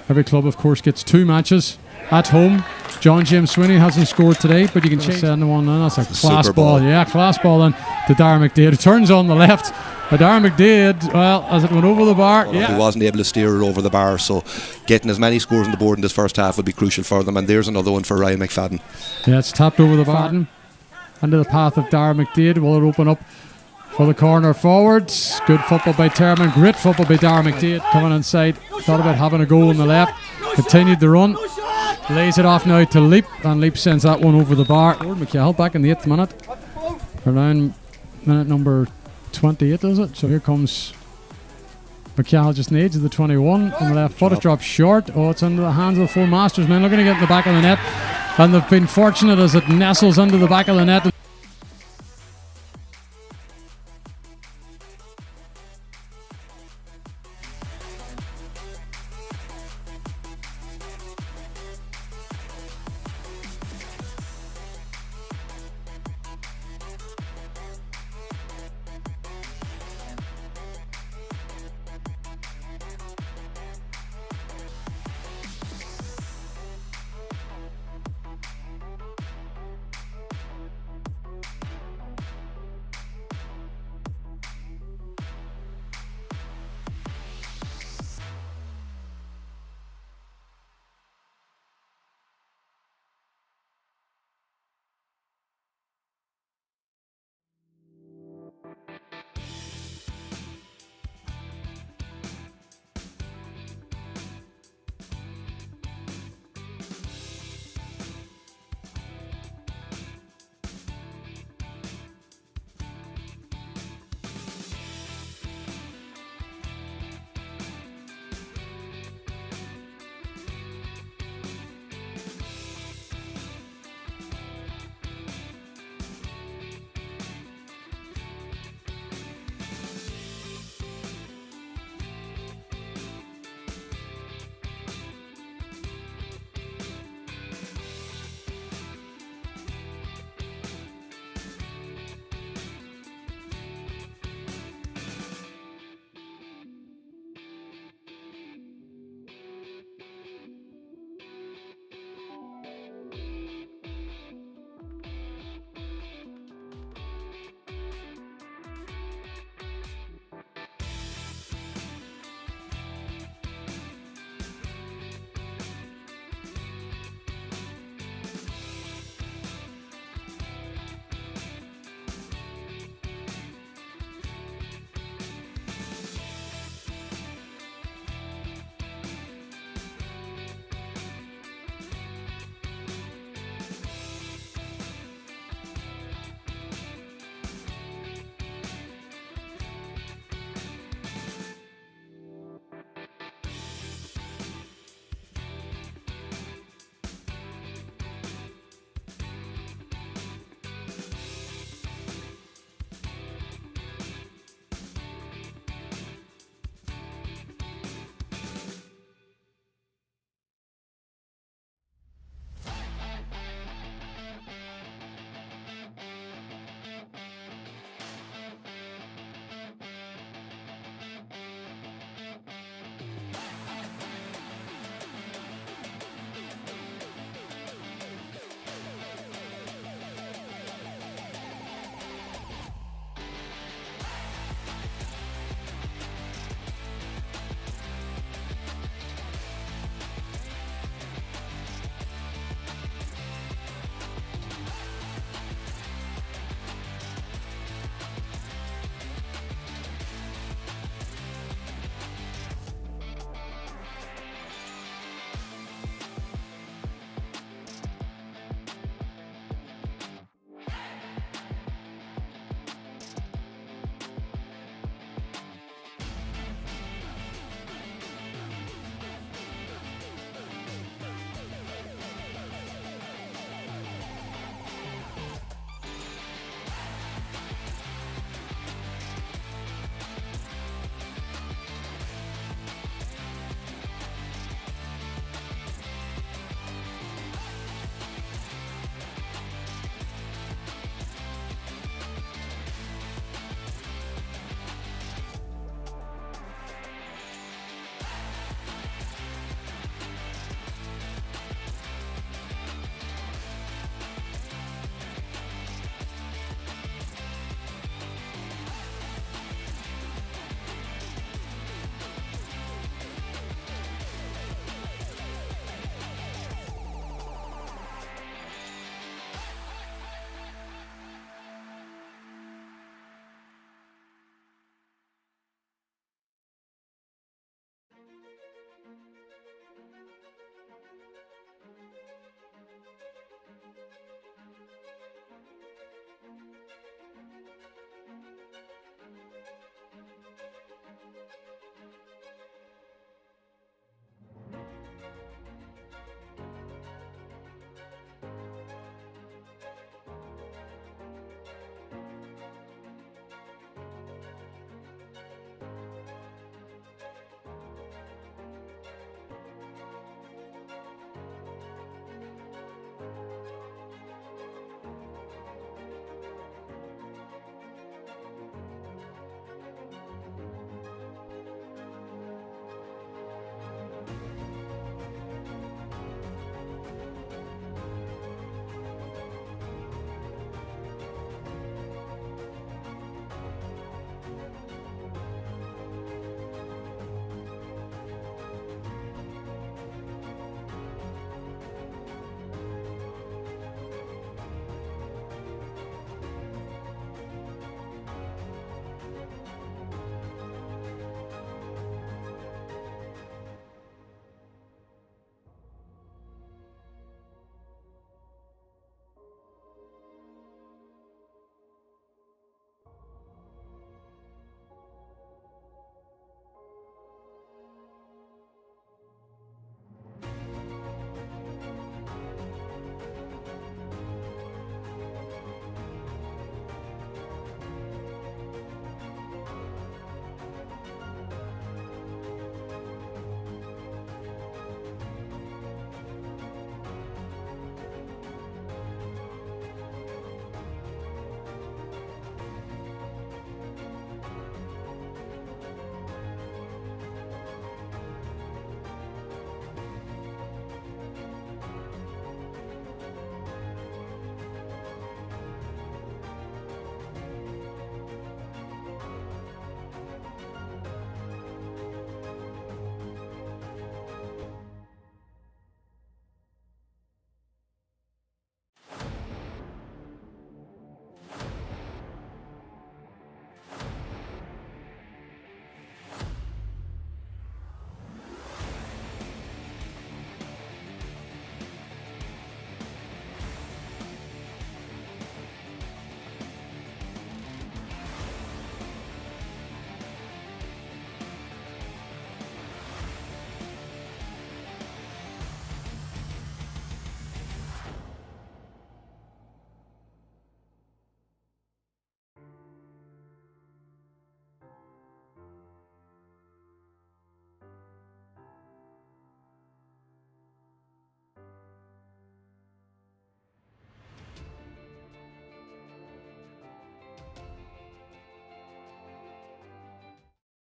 Every club, of course, gets 2 matches at home. John James Swinney hasn't scored today, but you can send the one in. That's a class ball. Yeah, class ball then to Darragh McDaid, who turns on the left. Darragh McDaid, well, as it went over the bar, he wasn't able to steer it over the bar, so getting as many scores on the board in this first half would be crucial for them. And there's another one for Ryan McFadden. Yeah, it's tapped over the bar. into the path of Dara McDade. Will it open up for the corner forwards? Good football by Tearmann. Great football by Dara McDade. Coming inside. Thought about having a goal on the left. Continued the run. Lays it off now to Leap. And Leap sends that one over the bar. Lord McKell back in the 8th minute. Around minute number 28, is it? So here comes McKell, just needs the 21 on the left foot. It drops short. Oh, it's into the hands of the Four Masters men. Looking to get in the back of the net. And they've been fortunate as it nestles into the back of the net.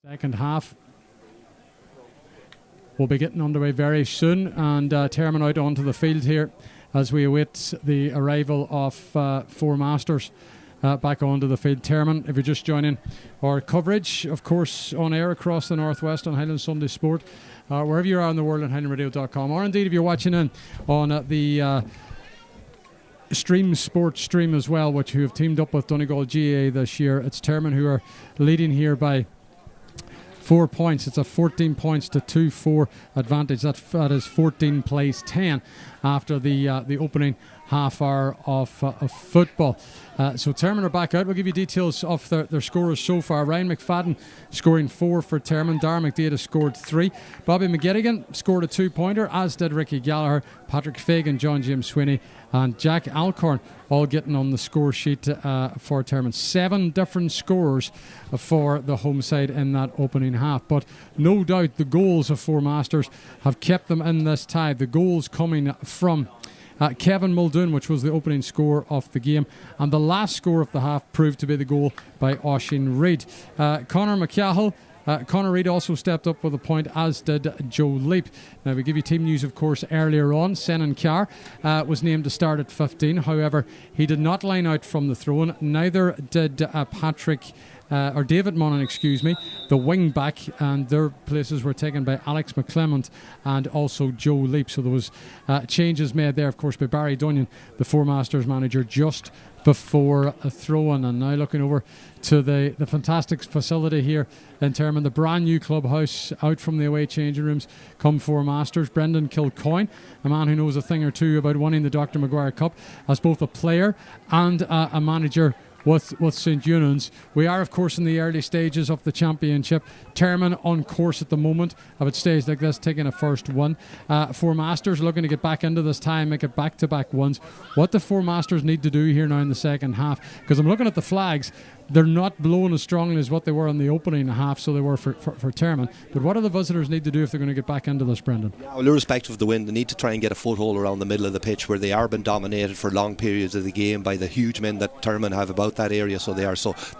Second half will be getting underway very soon, and Tearmann out onto the field here as we await the arrival of Four Masters back onto the field. Tearmann, if you're just joining our coverage, of course, on air across the Northwest on Highland Sunday Sport, wherever you are in the world on highlandradio.com, or indeed if you're watching in on the Stream Sports stream as well, which who have teamed up with Donegal GAA this year. It's Tearmann who are leading here by 4 points. It's a 14 points to 2-4 advantage. That is 14 plays 10 after the opening half hour of football. So Tearmann are back out. We'll give you details of their scorers so far. Ryan McFadden scoring 4 for Tearmann. Darragh McDaid has scored 3. Bobby McGettigan scored a 2-pointer, as did Ricky Gallagher, Patrick Fagan, John James Sweeney and Jack Alcorn, all getting on the score sheet for Tearmann. 7 different scorers for the home side in that opening half. But no doubt the goals of Four Masters have kept them in this tie. The goals coming from Kevin Muldoon, which was the opening score of the game, and the last score of the half proved to be the goal by Oisín Reid. Conor McCahill, Conor Reid also stepped up with a point, as did Joe Leap. Now, we give you team news, of course, earlier on. Senan Carr was named to start at 15. However, he did not line out from the throw-in. Neither did David Monaghan, the wing back, and their places were taken by Alex McClement and also Joe Leap. So there was changes made there, of course, by Barry Dunyan, the Four Masters manager, just before a throw-in. And now looking over to the fantastic facility here in Tearmann, the brand new clubhouse. Out from the away changing rooms come Four Masters. Brendan Kilcoyne, a man who knows a thing or two about winning the Dr. Maguire Cup, as both a player and a manager with St. Eunan's. We are, of course, in the early stages of the championship. Tearmann on course at the moment. If it stays like this, taking a first one. Four Masters looking to get back into this tie and make it back-to-back ones. What the Four Masters need to do here now in the second half, because I'm looking at the flags, they're not blowing as strongly as what they were in the opening half, so they were for Tearmann. But what do the visitors need to do if they're going to get back into this, Brendan? Yeah, well, irrespective of the wind, they need to try and get a foothold around the middle of the pitch, where they are being dominated for long periods of the game by the huge men that Tearmann have about that area. So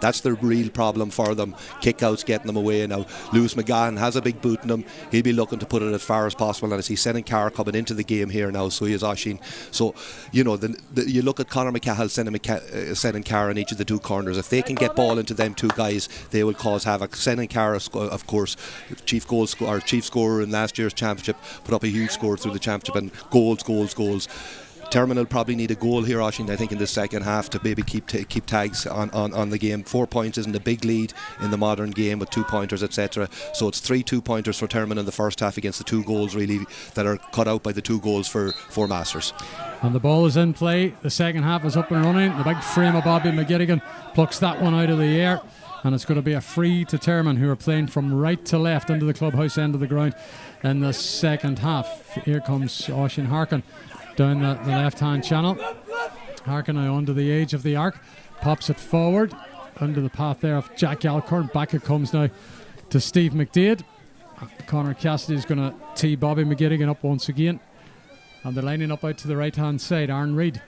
that's the real problem for them. Kickouts getting them away now. Lewis McGahan has a big boot in him. He'll be looking to put it as far as possible, and I see Senan Carr coming into the game here now, so he is Oisín. So you look at Conor McCahill, Senan Carr in each of the two corners. If they can get ball into them two guys, they will cause havoc. Senan Carr, of course, chief scorer in last year's championship, put up a huge score through the championship, and goals. Tearmann will probably need a goal here, Oisín, I think, in the second half to maybe keep tags on the game. 4 points isn't a big lead in the modern game with 2 pointers, etc. So it's 3 2-pointers for Tearmann in the first half against the 2 goals really that are cut out by the 2 goals for Four Masters. And the ball is in play. The second half is up and running. The big frame of Bobby McGettigan plucks that one out of the air, and it's going to be a free to Tearmann, who are playing from right to left into the clubhouse end of the ground in the second half. Here comes Oisín Harkin down the left-hand channel. Harkin now onto the edge of the arc, pops it forward under the path there of Jack Alcorn. Back it comes now to Steve McDaid. Conor Cassidy is going to tee Bobby McGettigan up once again, and they're lining up out to the right-hand side. Aaron Reid.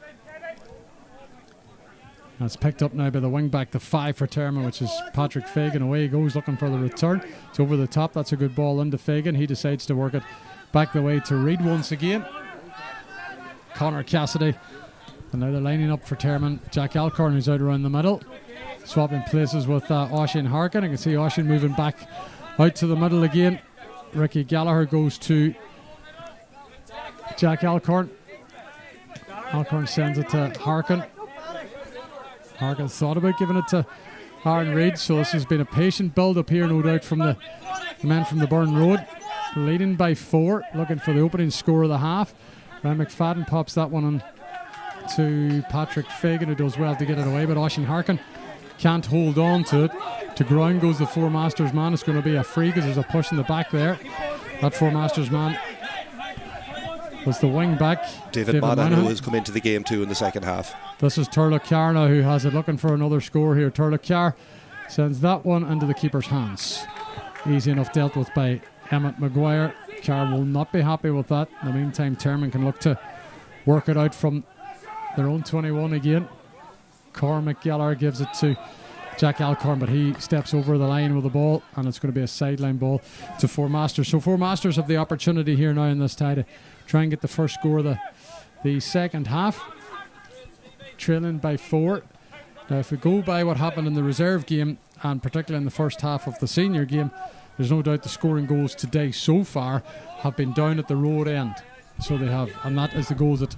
That's picked up now by the wing-back, the 5 for Tearmann, which is Patrick Fagan. Away he goes looking for the return. It's over the top. That's a good ball into Fagan. He decides to work it back the way to Reid once again. Conor Cassidy, and now they're lining up for Tearmann. Jack Alcorn, who's out around the middle, swapping places with Oisín Harkin. I can see Oisín moving back out to the middle again. Ricky Gallagher goes to Jack Alcorn. Alcorn sends it to Harkin. Harkin thought about giving it to Aaron Reid, so this has been a patient build up here, no doubt, from the men from the Burn Road. Leading by 4, looking for the opening score of the half. Ryan McFadden pops that one on to Patrick Fagan, who does well to get it away, but Oisín Harkin can't hold on to it. To ground goes the Four Masters man. It's going to be a free because there's a push in the back there. That Four Masters man was the wing back, David Monaghan, who has come into the game too in the second half. This is Turlough Carr now, who has it, looking for another score here. Turlough Carr sends that one into the keeper's hands. Easy enough dealt with by Emmett Maguire. Carr will not be happy with that. In the meantime, Tearmann can look to work it out from their own 21 again. Cormac Gallagher gives it to Jack Alcorn, but he steps over the line with the ball, and it's going to be a sideline ball to Four Masters. So Four Masters have the opportunity here now in this tie to try and get the first score of the second half, trailing by 4. Now, if we go by what happened in the reserve game, and particularly in the first half of the senior game, there's no doubt the scoring goals today so far have been down at the road end. So they have, and that is the goals that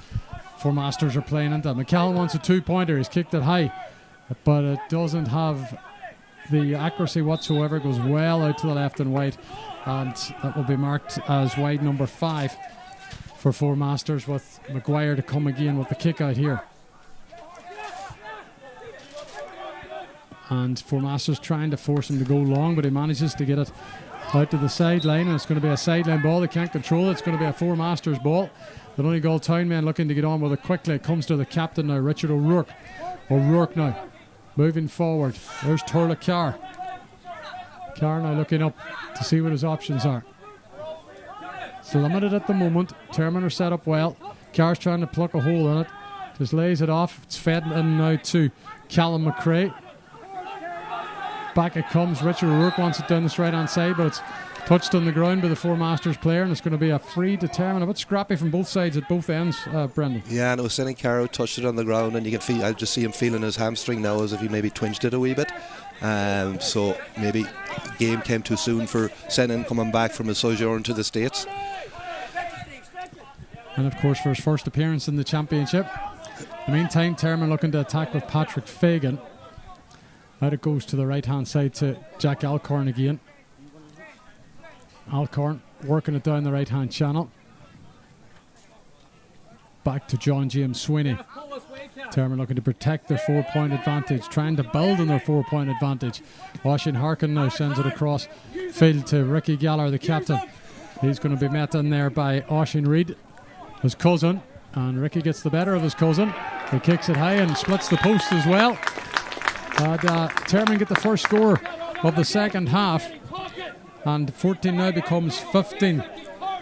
Four Masters are playing into. McCall wants a 2-pointer. He's kicked it high, but it doesn't have the accuracy whatsoever. It goes well out to the left and wide, and that will be marked as wide number 5 for Four Masters, with Maguire to come again with the kick out here. And Four Masters trying to force him to go long, but he manages to get it out to the sideline, and it's going to be a sideline ball. They can't control it. It's going to be a Four Masters ball. The Donegal Tearmann looking to get on with it quickly. It comes to the captain now, Richard O'Rourke. O'Rourke now moving forward. There's Turla Carr. Carr now looking up to see what his options are. It's limited at the moment. Tearmann are set up well. Carr's trying to pluck a hole in it. Just lays it off. It's fed in now to Callum McRae. Back it comes. Richard O'Rourke wants it down this right hand side, but it's touched on the ground by the Four Masters player, and it's going to be a free to Tearmann. A bit scrappy from both sides at both ends, Brendan. Yeah, and it was sending Caro touched it on the ground, and you can feel, I just see him feeling his hamstring now as if he maybe twinged it a wee bit. So maybe game came too soon for Senan coming back from his sojourn to the States. And of course for his first appearance in the championship. In the meantime, Tearmann looking to attack with Patrick Fagan. Out it goes to the right hand side to Jack Alcorn again. Alcorn working it down the right hand channel. Back to John James Sweeney. Tearmann looking to protect their 4-point advantage, trying to build on their 4-point advantage. Oisin Harkin now sends it across field to Ricky Gallagher, the captain. He's going to be met in there by Oisin Reid, his cousin, and Ricky gets the better of his cousin. He kicks it high and splits the post as well. And Tearmann get the first score of the second half, and 14 now becomes 15.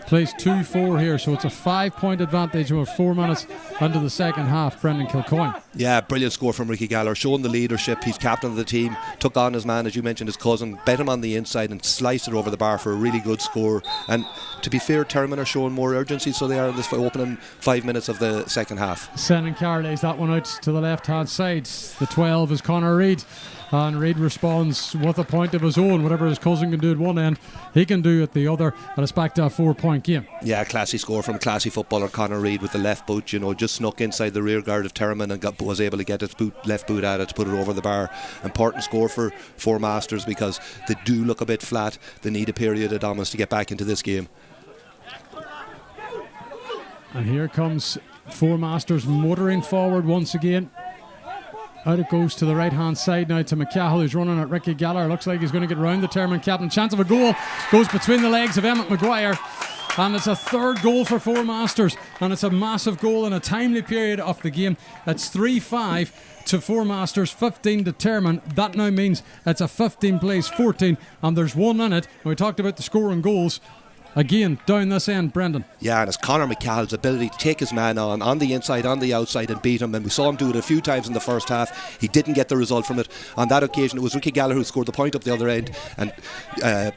Plays 2-4 here, so it's a 5-point advantage with 4 minutes into the second half. Brendan Kilcoyne. Yeah, brilliant score from Ricky Gallagher, showing the leadership. He's captain of the team, took on his man, as you mentioned, his cousin, bet him on the inside and sliced it over the bar for a really good score. And to be fair, Tearmann are showing more urgency, so they are in this opening 5 minutes of the second half. Senan Carr lays that one out to the left hand side. The 12 is Conor Reid, and Reid responds with a point of his own. Whatever his cousin can do at one end, he can do at the other, and it's back to a 4-point game. Yeah, classy score from classy footballer Conor Reid with the left boot, you know, just snuck inside the rear guard of Tearmann and was able to get his left boot at it to put it over the bar. Important score for Four Masters because they do look a bit flat. They need a period of dominance to get back into this game. And here comes Four Masters motoring forward once again. Out it goes to the right hand side now to McCahill, who's running at Ricky Gallagher. Looks like he's going to get round the Tearmann captain. Chance of a goal goes between the legs of Emmett Maguire. And it's a third goal for Four Masters, and it's a massive goal in a timely period of the game. It's 3-5 to Four Masters, 15 to Tearmann. That now means it's a 15 plays 14, and there's one in it. And we talked about the scoring goals. Again, down this end, Brendan. Yeah, and it's Conor McCall's ability to take his man on the inside, on the outside, and beat him. And we saw him do it a few times in the first half. He didn't get the result from it. On that occasion, it was Ricky Gallagher who scored the point up the other end. And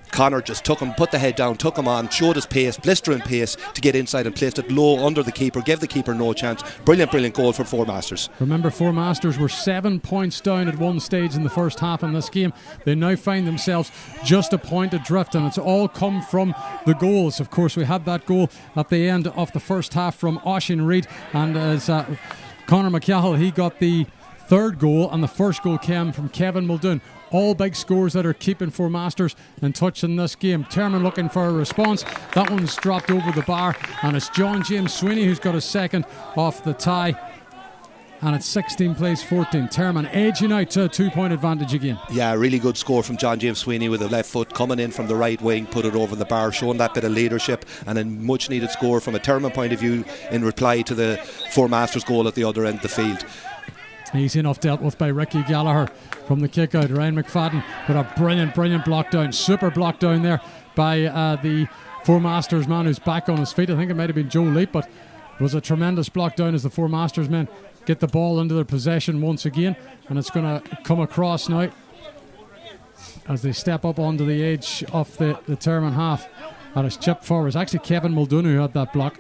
Conor just took him, put the head down, took him on, showed his pace, blistering pace to get inside and placed it low under the keeper, gave the keeper no chance. Brilliant goal for Four Masters. Remember, Four Masters were 7 points down at one stage in the first half in this game. They now find themselves just a point adrift, and it's all come from the goals. Of course, we had that goal at the end of the first half from Oisin Reid, and as Conor McCahill, he got the third goal, and the first goal came from Kevin Muldoon. All big scores that are keeping Four Masters in touch in this game. Tearmann looking for a response. That one's dropped over the bar, and it's John James Sweeney who's got a second off the tie. And it's 16 plays 14. Tearmann edging out to a 2-point advantage again. Yeah, really good score from John James Sweeney with a left foot coming in from the right wing, put it over the bar, showing that bit of leadership, and a much needed score from a Tearmann point of view in reply to the Four Masters goal at the other end of the field. Easy enough dealt with by Ricky Gallagher from the kick out. Ryan McFadden with a brilliant block down, super block down there by the Four Masters man who's back on his feet. I think it might have been Joe Leap, but it was a tremendous block down as the Four Masters men get the ball into their possession once again, and it's going to come across now as they step up onto the edge of the Tearmann half. And it's chipped forward. It's actually Kevin Muldoon who had that block.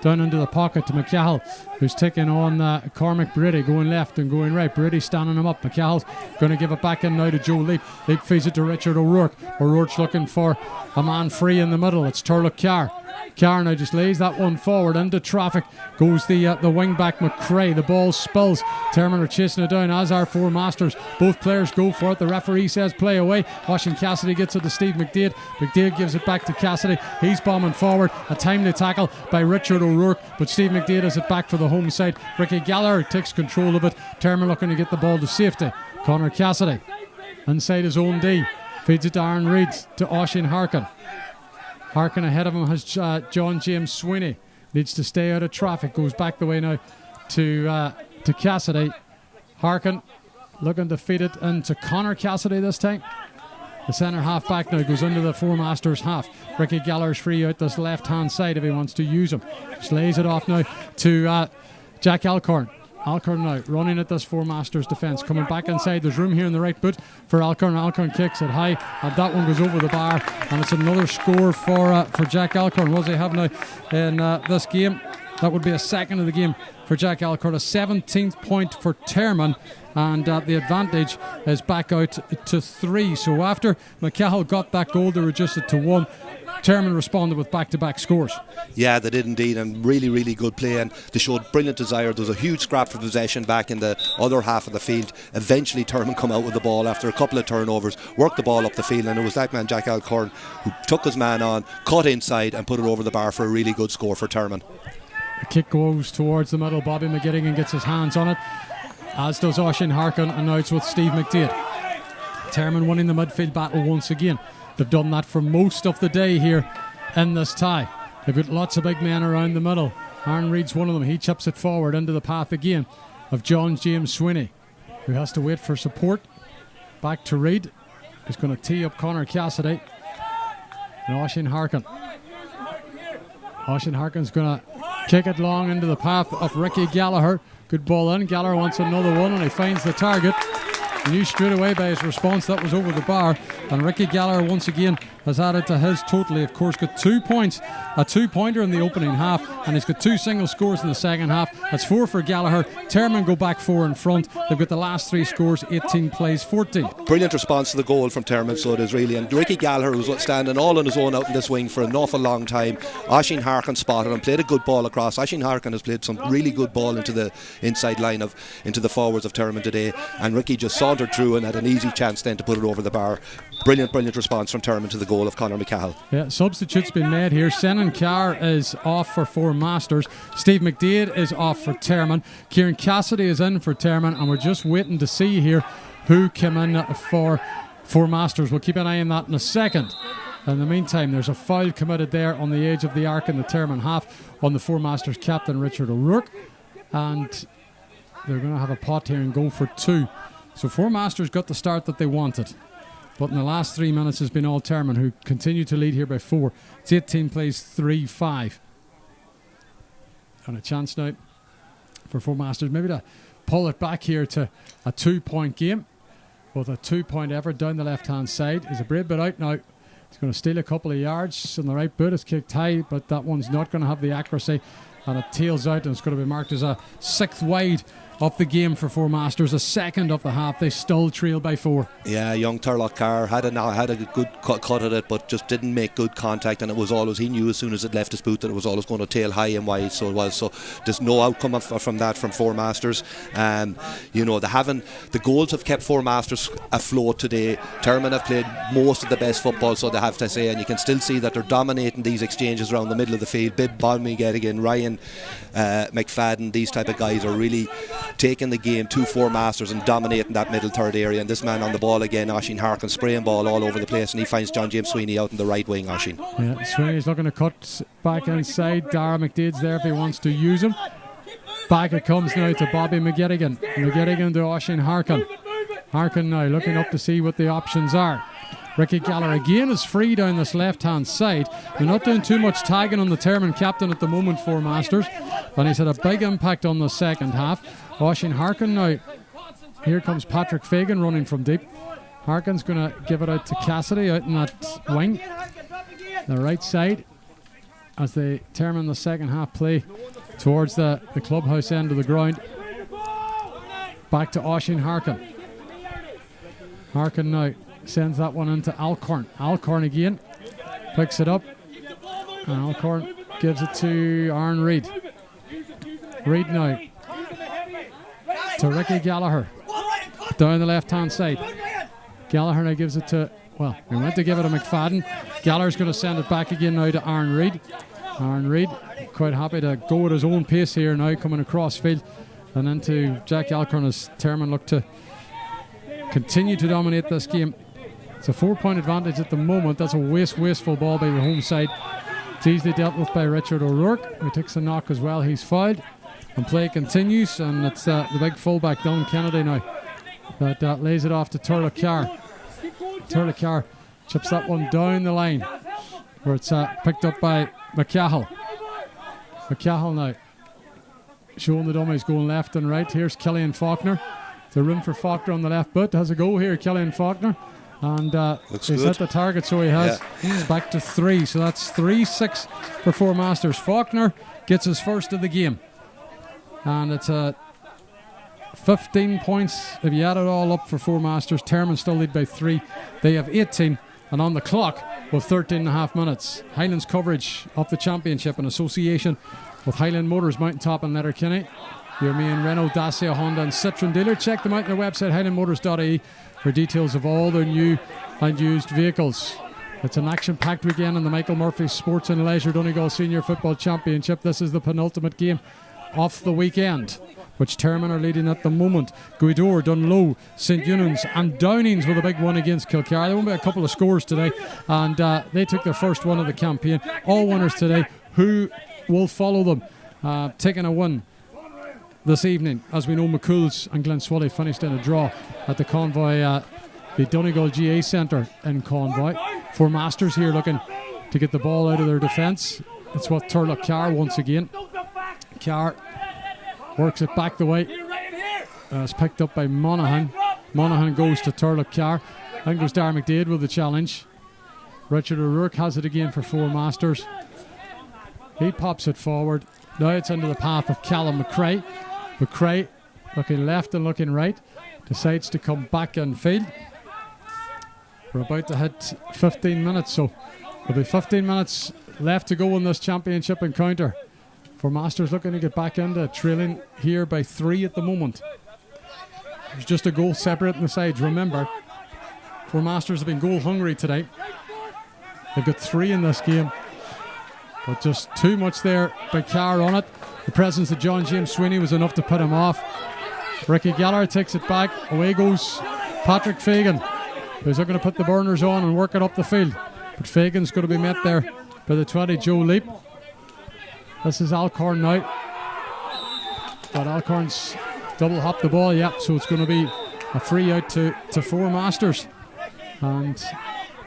Down into the pocket to McCahill, who's taking on Cormac Brady, going left and going right. Brady standing him up. McCahill's going to give it back in now to Joe Leap. Leap feeds it to Richard O'Rourke. O'Rourke's looking for a man free in the middle. It's Turlough Carr. Carr now just lays that one forward into traffic. Goes the wing back McCrae. The ball spills. Tearmann are chasing it down, as are Four Masters. Both players go for it. The referee says play away. Oisin Cassidy gets it to Steve McDade. McDade gives it back to Cassidy. He's bombing forward. A timely tackle by Richard O'Rourke, but Steve McDade has it back for the home side. Ricky Gallagher takes control of it. Tearmann looking to get the ball to safety. Conor Cassidy inside his own D. Feeds it to Aaron Reid, to Oisin Harkin. Harkin ahead of him has John James Sweeney. Needs to stay out of traffic. Goes back the way now to Cassidy. Harkin looking to feed it into Conor Cassidy this time. The centre half back now goes into the Four Masters half. Ricky Gallagher's free out this left hand side if he wants to use him. Just lays it off now to Jack Alcorn. Alcorn now running at this Four Masters defence. Coming back inside. There's room here in the right boot for Alcorn. Alcorn kicks it high, and that one goes over the bar. And it's another score for Jack Alcorn. What does he have now in this game? That would be a second of the game for Jack Alcorn. A 17th point for Tearmann. And the advantage is back out to 3. So after McCahill got that goal, they reduced it to 1. Tearmann responded with back-to-back scores. Yeah, they did indeed, and really, really good play, and they showed brilliant desire. There was a huge scrap for possession back in the other half of the field. Eventually Tearmann come out with the ball after a couple of turnovers, worked the ball up the field, and it was that man Jack Alcorn who took his man on, cut inside and put it over the bar for a really good score for Tearmann. The kick goes towards the middle. Bobby McGettigan gets his hands on it, as does Oisin Harkin, and now it's with Steve McDade. Tearmann winning the midfield battle once again. They've done that for most of the day here in this tie. They've got lots of big men around the middle. Aaron Reid's one of them. He chips it forward into the path again of John James Sweeney, who has to wait for support. Back to Reid. He's going to tee up Conor Cassidy. And Oisin Harkin. Oisin Harkin's going to kick it long into the path of Ricky Gallagher. Good ball in. Gallagher wants another one, and he finds the target. He knew straight away by his response that was over the bar, and Ricky Gallagher once again has added to his total. He of course got 2 points, a 2-pointer in the opening half, and he's got 2 single scores in the second half. That's 4 for Gallagher. Tearmann go back 4 in front. They've got the last 3 scores, 18 plays 14. Brilliant response to the goal from Tearmann, so it is really, and Ricky Gallagher was standing all on his own out in this wing for an awful long time. Oisin Harkin spotted and played a good ball across. Oisin Harkin has played some really good ball into the inside line into the forwards of Tearmann today, and Ricky just sauntered through and had an easy chance then to put it over the bar. Brilliant response from Tearmann to the goal of Conor McCahill. Yeah, substitutes been made here. Senan Carr is off for Four Masters. Steve McDade is off for Tearmann. Kieran Cassidy is in for Tearmann, and we're just waiting to see here who came in for Four Masters. We'll keep an eye on that in a second. In the meantime, there's a foul committed there on the edge of the arc in the Tearmann half on the Four Masters captain Richard O'Rourke, and they're going to have a pot here and go for 2. So Four Masters got the start that they wanted, but in the last 3 minutes has been all Tearmann, who continue to lead here by 4. It's 18 plays 3-5. And a chance now for Four Masters maybe to pull it back here to a 2-point game, with a 2-point effort down the left hand side. He's a brave bit out now. He's going to steal a couple of yards on the right boot. It's kicked high, but that one's not going to have the accuracy, and it tails out, and it's going to be marked as a 6th wide of the game for Four Masters. A second of the half. They still trail by 4. Yeah, young Turlough Carr had a good cut at it, but just didn't make good contact, and it was always, he knew as soon as it left his boot that it was always going to tail high and wide, so it was. So there's no outcome from that from Four Masters. You know, the goals have kept Four Masters afloat today. Tearmann have played most of the best football, so they have to say, and you can still see that they're dominating these exchanges around the middle of the field. Bib Balmy-Gettigan, Ryan McFadden, these type of guys are really taking the game to Four Masters and dominating that middle third area. And this man on the ball again, Oisin Harkin, spraying ball all over the place, and he finds John James Sweeney out in the right wing. Oisin. Yeah, Sweeney's looking to cut back inside. Dara McDade's there if he wants to use him. Back it comes now to Bobby McGettigan. McGettigan to Oisin Harkin. Harkin now looking up to see what the options are. Ricky Gallagher again is free down this left hand side. They're not doing too much tagging on the Tearmann captain at the moment, Four Masters, and he's had a big impact on the second half. Oisin Harkin now. Here comes Patrick Fagan running from deep. Harkin's going to give it out to Cassidy out in that wing, the right side, as they Tearmann the second half play towards the clubhouse end of the ground. Back to Oisín Harkin. Harkin now sends that one into Alcorn. Alcorn again picks it up, and Alcorn gives it to Aaron Reid. Reid now to Ricky Gallagher down the left hand side. Gallagher now gives it to, well, we went to give it to McFadden. Gallagher's going to send it back again now to Aaron Reid. Aaron Reid quite happy to go at his own pace here now, coming across field and into Jack Alcorn as Tearmann look to continue to dominate this game. It's a 4-point advantage at the moment. That's a wasteful ball by the home side. It's easily dealt with by Richard O'Rourke, who takes a knock as well. He's fouled, and play continues, and it's the big fullback Don Kennedy now that lays it off to Turlough Carr. Turlough Carr chips that one down the line, where it's picked up by McCahill. McCahill now showing the dummies going left and right. Here's Killian Faulkner. The room for Faulkner on the left boot. Has a go here, Killian Faulkner. And he's hit the target, so he has. Yeah. It's back to 3, so that's 3-6 for Four Masters. Faulkner gets his first of the game. And it's 15 points if you add it all up for Four Masters. Tearmann still lead by 3. They have 18, and on the clock with 13 and a half minutes. Highlands coverage of the championship in association with Highland Motors, Mountaintop and Letterkenny. Your main Renault, Dacia, Honda and Citroen dealer. Check them out on their website, highlandmotors.ie, for details of all their new and used vehicles. It's an action-packed weekend in the Michael Murphy Sports and Leisure Donegal Senior Football Championship. This is the penultimate game of the weekend, which Tearmann are leading at the moment. Guidor, Dunlow, St Eunan's and Downings with a big one against Kilcar. There won't be a couple of scores today, and they took their first one of the campaign. All winners today. Who will follow them taking a win this evening? As we know, McCool's and Glenswilly finished in a draw at the Convoy, the Donegal GA Centre in Convoy. Four Masters here looking to get the ball out of their defence. It's with Turlough Carr once again. Carr works it back the way. It's picked up by Monaghan. Monaghan goes to Turlough Carr. Then goes Darragh McDade with the challenge. Richard O'Rourke has it again for Four Masters. He pops it forward. Now it's into the path of Callum McCrae. McCrae, looking left and looking right, decides to come back in field. We're about to hit 15 minutes, so there'll be 15 minutes left to go in this championship encounter. For Masters looking to get back into trailing here by 3 at the moment. There's just a goal separating the sides. Remember, Four Masters have been goal hungry today. They've got 3 in this game, but just too much there by Carr on it. The presence of John James Sweeney was enough to put him off. Ricky Gallagher takes it back. Away goes Patrick Fagan, who's looking to put the burners on and work it up the field. But Fagan's going to be met there by the 20, Joe Leap. This is Alcorn now. But Alcorn's double hopped the ball, yep, so it's going to be a free out to Four Masters. And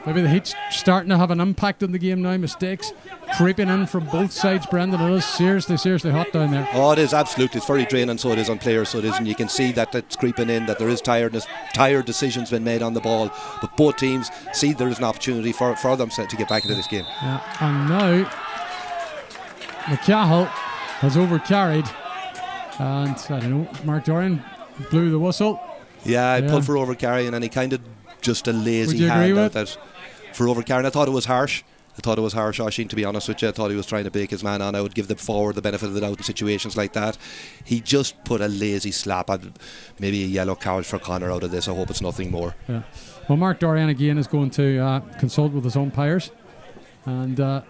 maybe the heat's starting to have an impact on the game now. Mistakes creeping in from both sides, Brendan. It is seriously hot down there. Oh, it is, absolutely. It's very draining, so it is on players, so it is. And you can see that it's creeping in, that there is tiredness, tired decisions been made on the ball. But both teams see there is an opportunity for them to get back into this game. Yeah, and now McCahill has overcarried. And, I don't know, Mark Dorian blew the whistle. Yeah, I pulled for overcarrying, and he kind of just a lazy hand out that for overcarrying. I thought it was harsh, Oisín, to be honest with you. I thought he was trying to bake his man on. I would give the forward the benefit of the doubt in situations like that. He just put a lazy slap on, maybe a yellow card for Connor out of this. I hope it's nothing more. Yeah. Well, Mark Dorian again is going to consult with his umpires, and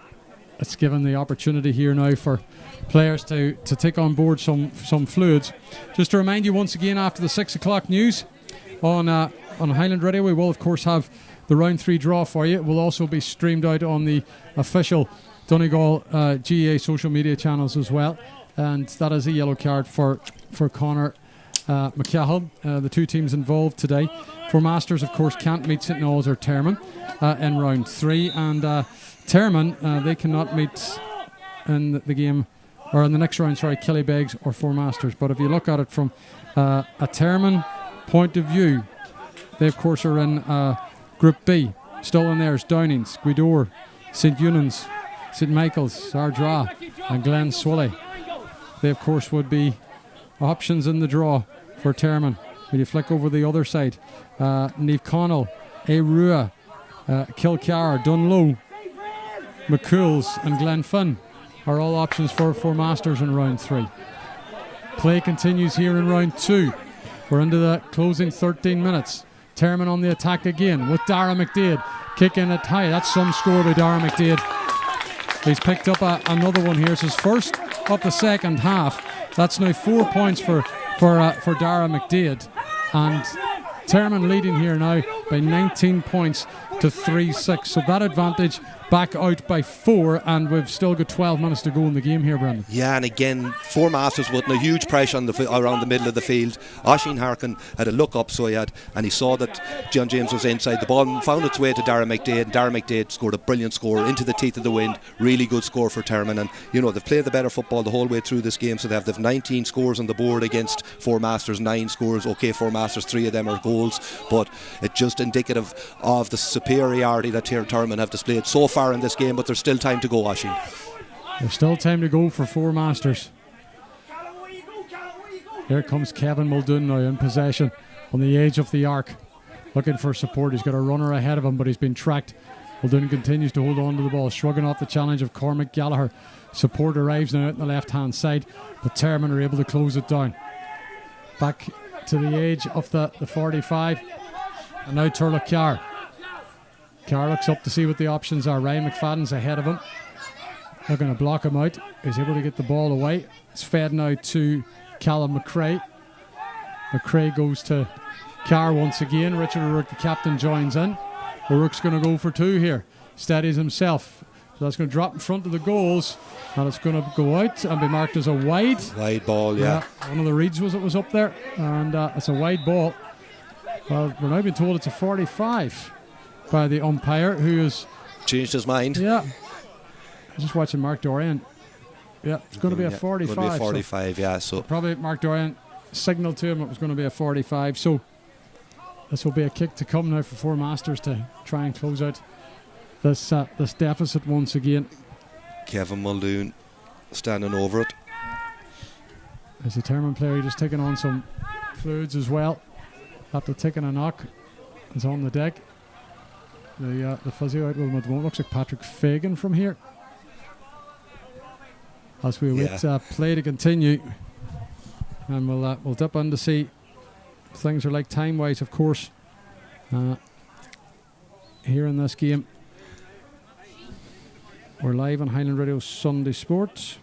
it's given the opportunity here now for players to take on board some fluids. Just to remind you once again, after the 6 o'clock news on Highland Radio, we will of course have the round 3 draw for you. It will also be streamed out on the official Donegal GA social media channels as well, and that is a yellow card for Conor McCahill. The 2 teams involved today. For Masters, of course, can't meet St Noel's or Tearmann in round 3, and Tearmann, they cannot meet in the game, or in the next round, Killybegs or Four Masters. But if you look at it from a Tearmann point of view, They, of course, are in Group B. Still in there is Downings, Gweedore, St. Eunan's, St. Michael's, Ardra and Glen Swilly. They, of course, would be options in the draw for Tearmann. When you flick over the other side, Neve Connell, Arua, Kilcar, Dunlow, McCool's and Glenfin are all options for Four Masters in round 3. Play continues here in round 2. We're into the closing 13 minutes. Tearmann on the attack again with Dara McDade kicking it high. That's some score by Dara McDade. He's picked up another one here. It's his first of the second half. That's now 4 points for Dara McDade. And Tearmann leading here now by 19 points to 3-6. So that advantage back out by 4, and we've still got 12 minutes to go in the game here, Brendan. Yeah, and again, Four Masters with a huge pressure on around the middle of the field. Oisín Harkin had a look up, and he saw that John James was inside. The ball found its way to Dara McDade, and Dara McDade scored a brilliant score into the teeth of the wind. Really good score for Tearmann, and they've played the better football the whole way through this game, so they've 19 scores on the board against Four Masters 9 scores. Okay, Four Masters 3 of them are goals, but it's just indicative of the superiority that Tearmann have displayed so far in this game. But there's still time to go, Oisín. There's still time to go for Four Masters. Here comes Kevin Muldoon now in possession on the edge of the arc, looking for support. He's got a runner ahead of him, but he's been tracked. Muldoon continues to hold on to the ball, shrugging off the challenge of Cormac Gallagher. Support arrives now out on the left hand side, but Tearmann are able to close it down. Back to the edge of the 45, and now Turlough Carr. Carr looks up to see what the options are. Ryan McFadden's ahead of him. They're going to block him out. He's able to get the ball away. It's fed now to Callum McRae. McRae goes to Carr once again. Richard O'Rourke, the captain, joins in. O'Rourke's going to go for 2 here. Steadies himself. So that's going to drop in front of the goals. And it's going to go out and be marked as a wide. Wide ball, yeah. One of the reads was up there. And it's a wide ball. Well, we're now being told it's a 45 by the umpire, who has changed his mind. Yeah. I'm just watching Mark Dorian. Yeah, it's going to be a 45. Going to be a 45, yeah. So probably Mark Dorian signalled to him it was going to be a 45. So this will be a kick to come now for Four Masters to try and close out this deficit once again. Kevin Muldoon standing over it. As a Tearmann player, just taking on some fluids as well. After taking a knock, it's on the deck. The physio out with him at the moment. Looks like Patrick Fagan from here. As we wait play to continue, and we'll dip in to see things are like time-wise, of course, here in this game. We're live on Highland Radio Sunday Sports,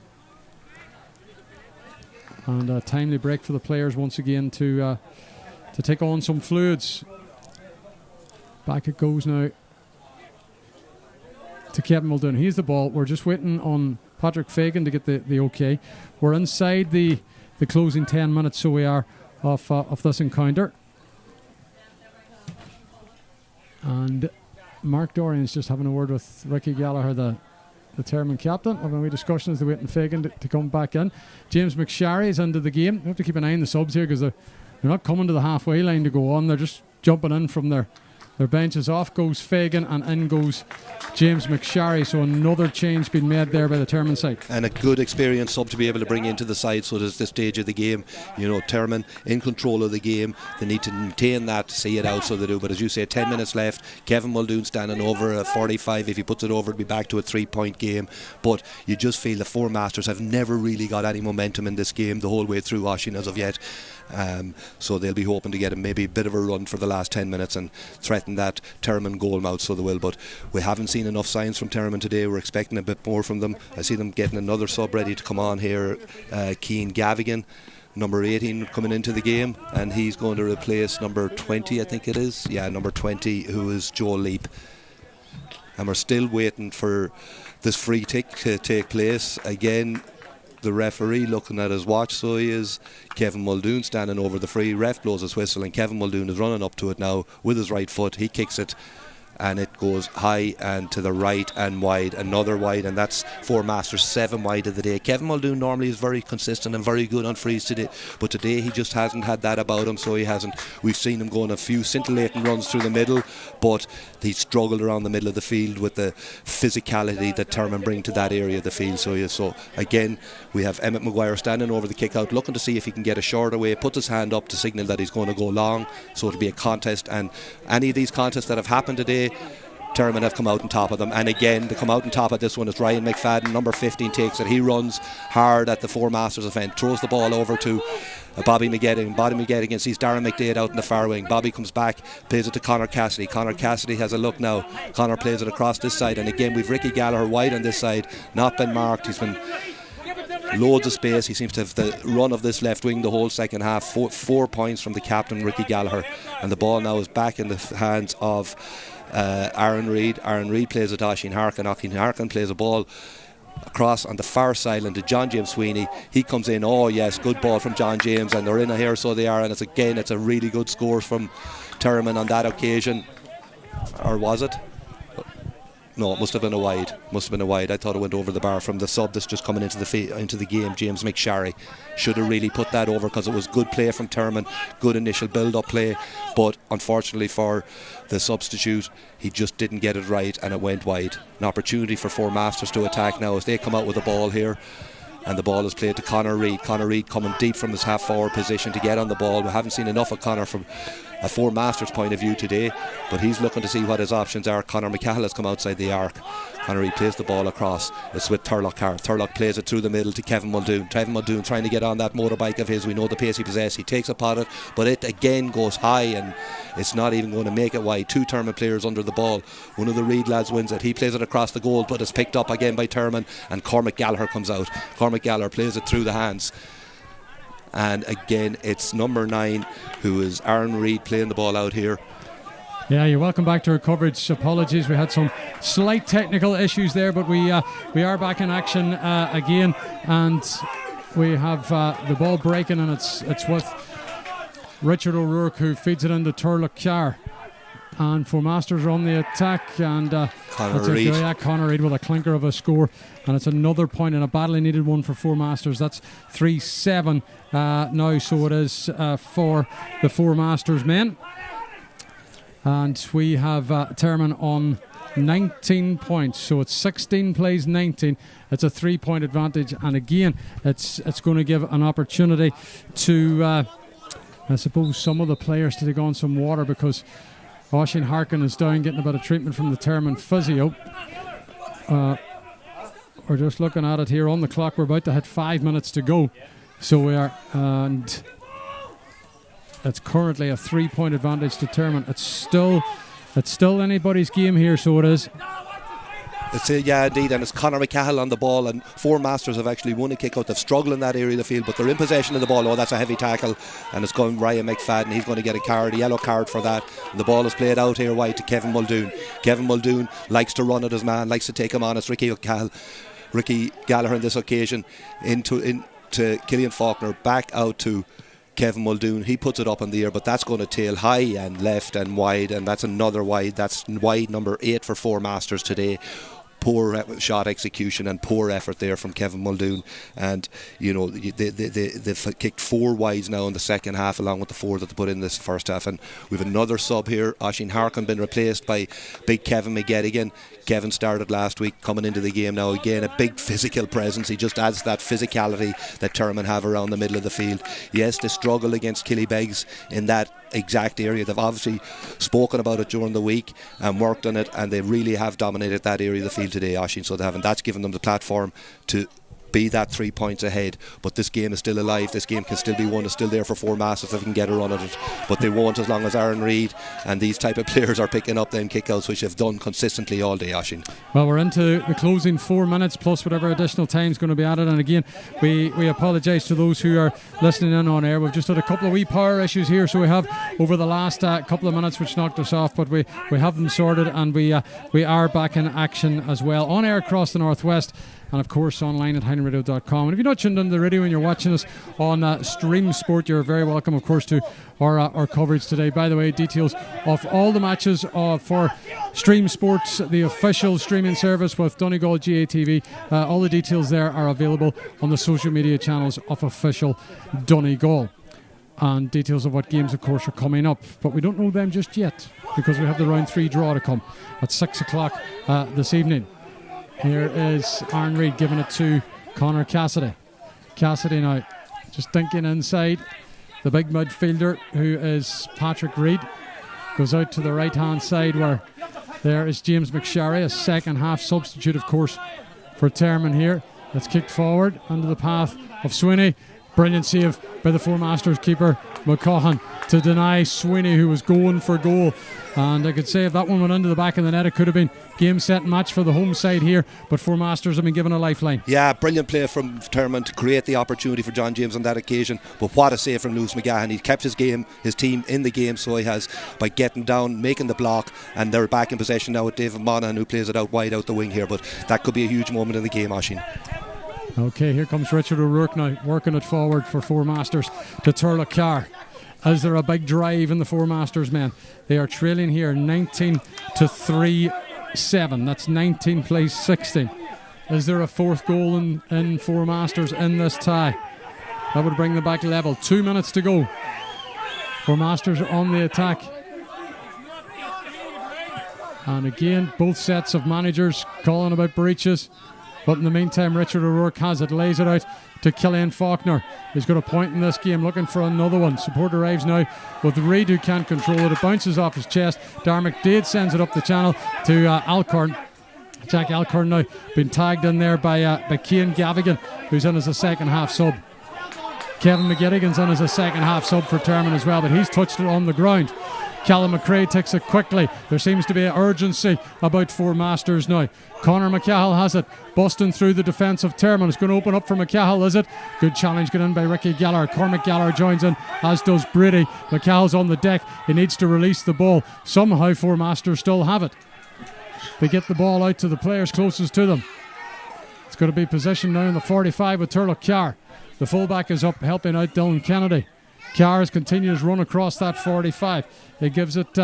and a timely break for the players once again to take on some fluids. Back it goes now to Kevin Muldoon. Here's the ball. We're just waiting on Patrick Fagan to get the okay. We're inside the closing 10 minutes, so we are, of this encounter. And Mark Dorian's just having a word with Ricky Gallagher, the Tearmann captain, having a wee discussion as they're waiting Fagan to come back in. James McSharry is into the game. We have to keep an eye on the subs here, because they're not coming to the halfway line to go on. They're just jumping in from their benches. Off goes Fagan and in goes James McSharry. So another change being made there by the Tearmann side. And a good experienced sub to be able to bring into the side. So there's this stage of the game, Tearmann in control of the game. They need to maintain that, see it out, so they do. But as you say, 10 minutes left. Kevin Muldoon standing over a 45. If he puts it over, it'll be back to a 3-point game. But you just feel the Four Masters have never really got any momentum in this game the whole way through, Oisín, as of yet. So they'll be hoping to get maybe a bit of a run for the last 10 minutes and threaten that Tearmann goal mouth, so they will. But we haven't seen enough signs from Tearmann today. We're expecting a bit more from them. I see them getting another sub ready to come on here. Cian Gavigan, number 18, coming into the game, and he's going to replace number 20, I think it is. Yeah, number 20, who is Joel Leap. And we're still waiting for this free kick to take place. Again, the referee looking at his watch, so he is. Kevin Muldoon standing over the free. Ref blows his whistle, and Kevin Muldoon is running up to it now with his right foot. He kicks it, and it goes high and to the right and wide, another wide, and that's Four Masters 7 wide of the day. Kevin Muldoon normally is very consistent and very good on frees today, but today he just hasn't had that about him, so he hasn't. We've seen him going a few scintillating runs through the middle, but he struggled around the middle of the field with the physicality that Tearmann bring to that area of the field. So again, we have Emmett Maguire standing over the kick out, looking to see if he can get a shorter way, puts his hand up to signal that he's going to go long, so it'll be a contest. And any of these contests that have happened today, Tearmann have come out on top of them, and again they come out on top of this one is Ryan McFadden, number 15, takes it. He runs hard at the Four Masters event, throws the ball over to Bobby McGettigan. Bobby McGettigan sees Darren McDade out in the far wing. Bobby comes back, plays it to Conor Cassidy. Conor Cassidy has a look now. Conor plays it across this side, and again we've Ricky Gallagher wide on this side, not been marked. He's been loads of space. He seems to have the run of this left wing the whole second half. 4 points from the captain, Ricky Gallagher, and the ball now is back in the hands of Aaron Reid. Aaron Reid plays it to Oisín Harkin. Oisín Harkin plays a ball across on the far sideline to John James Sweeney. He comes in, oh yes, good ball from John James, and they're in here, so they are, and it's a really good score from Tearmann on that occasion. Or was it? No, it must have been a wide. I thought it went over the bar from the sub that's just coming into the game. James McSharry should have really put that over, because it was good play from Tearmann, good initial build-up play, but unfortunately for the substitute, he just didn't get it right and it went wide. An opportunity for Four Masters to attack now as they come out with the ball here, and the ball is played to Conor Reid. Conor Reid coming deep from his half-forward position to get on the ball. We haven't seen enough of Conor from a Four Masters point of view today, but he's looking to see what his options are. Conor McCahill has come outside the arc. Conor Reid plays the ball across. It's with Turlock Hart. Turlock plays it through the middle to Kevin Muldoon. Kevin Muldoon trying to get on that motorbike of his. We know the pace he possesses. He takes a pot it, but it again goes high, and it's not even going to make it wide. 2 Tearmann players under the ball. One of the Reid lads wins it. He plays it across the goal, but it's picked up again by Tearmann, and Cormac Gallagher comes out. Cormac Gallagher plays it through the hands, and again it's number 9, who is Aaron Reid, playing the ball out here. Yeah, you're welcome back to our coverage. Apologies, we had some slight technical issues there, but we are back in action again, and we have the ball breaking, and it's with Richard O'Rourke, who feeds it into Turlock Hart. And Four Masters are on the attack, and Conor Reid. Conor Reid with a clinker of a score, and it's another point and a badly needed one for Four Masters. That's 3-7 now, so it is for the Four Masters men. And we have Tearmann on 19 points, so it's 16 plays 19. It's a 3-point advantage, and again it's going to give an opportunity to I suppose some of the players to take on some water, because Oisín Harkin is down getting a bit of treatment from the Tearmann physio. We're just looking at it here on the clock. We're about to hit 5 minutes to go, so we are, and it's currently a 3-point advantage to Tearmann. It's still anybody's game here, so it is. Yeah, indeed, and it's Conor McCahill on the ball, and Four Masters have actually won a kick out. They've struggled in that area of the field, but they're in possession of the ball. Oh, that's a heavy tackle, and it's going Ryan McFadden. He's going to get a yellow card for that, and the ball is played out here wide to Kevin Muldoon. Kevin Muldoon likes to run at his man, likes to take him on. It's Ricky Gallagher on this occasion into Killian Faulkner, back out to Kevin Muldoon. He puts it up in the air, but that's going to tail high and left and wide, and that's another wide. That's wide number 8 for Four Masters today. Poor shot execution and poor effort there from Kevin Muldoon, and you know they've kicked 4 wides now in the second half, along with the 4 that they put in this first half. And we've another sub here. Oisín Harkin been replaced by big Kevin McGettigan. Kevin started last week, coming into the game now. Again, a big physical presence. He just adds that physicality that Tearmann have around the middle of the field. Yes, they struggle against Killybegs in that exact area. They've obviously spoken about it during the week and worked on it, and they really have dominated that area of the field today, Oisín, so they have, and that's given them the platform to be that 3 points ahead. But this game is still alive. This game can still be won. It's still there for Four Masters if they can get a run at it, but they won't as long as Aaron Reid and these type of players are picking up them kickouts, which they've done consistently all day, Oisín. Well, we're into the closing 4 minutes plus whatever additional time is going to be added, and again we apologise to those who are listening in on air. We've just had a couple of wee power issues here, so we have over the last couple of minutes which knocked us off, but we have them sorted, and we are back in action as well on air across the Northwest. and of course online at highlandradio.com. And if you're not tuned into the radio and you're watching us on Stream Sport, you're very welcome, of course, to our coverage today. By the way, details of all the matches for Stream Sports, the official streaming service with Donegal GATV, all the details there are available on the social media channels of official Donegal. And details of what games, of course, are coming up. But we don't know them just yet because we have the round 3 draw to come at 6 o'clock this evening. Here is Aaron Reid giving it to Conor Cassidy. Cassidy now just dinking inside. The big midfielder, who is Patrick Reid, goes out to the right-hand side where there is James McSherry, a second-half substitute, of course, for Tearmann here. It's kicked forward under the path of Sweeney. Brilliant save by the Four Masters keeper, McCaughon, to deny Sweeney, who was going for goal. And I could say if that one went into the back of the net, it could have been game, set, and match for the home side here. But Four Masters have been given a lifeline. Yeah, brilliant play from Tearmann to create the opportunity for John James on that occasion. But what a save from Lewis McGahan. He kept his team in the game, so he has, by getting down, making the block. And they're back in possession now with David Monaghan, who plays it out wide out the wing here. But that could be a huge moment in the game, Oisín. Okay, here comes Richard O'Rourke now, working it forward for Four Masters to Turlough Carr. Is there a big drive in the Four Masters men? They are trailing here 19-3-7. That's 19 plays 16. Is there a fourth goal in Four Masters in this tie? That would bring them back level. 2 minutes to go. Four Masters on the attack. And again, both sets of managers calling about breaches. But in the meantime, Richard O'Rourke has it, lays it out to Killian Faulkner. He's got a point in this game, looking for another one. Support arrives now with Reid, who can't control it. It bounces off his chest. Darren McDade sends it up the channel to Alcorn. Jack Alcorn now been tagged in there by Cian Gavigan, who's in as a second half sub. Kevin McGettigan's in as a second half sub for Tearmann as well, but he's touched it on the ground. Callum McRae takes it quickly. There seems to be an urgency about Four Masters now. Conor McCahill has it, busting through the defence of Tearmann. It's going to open up for McCahill, is it? Good challenge get in by Ricky Gallagher. Cormac Gallagher joins in, as does Brady. McCahill's on the deck. He needs to release the ball. Somehow Four Masters still have it. They get the ball out to the players closest to them. It's going to be positioned now in the 45 with Turlough Carr. The fullback is up helping out Dylan Kennedy. Carr has continued his run across that 45. He gives it,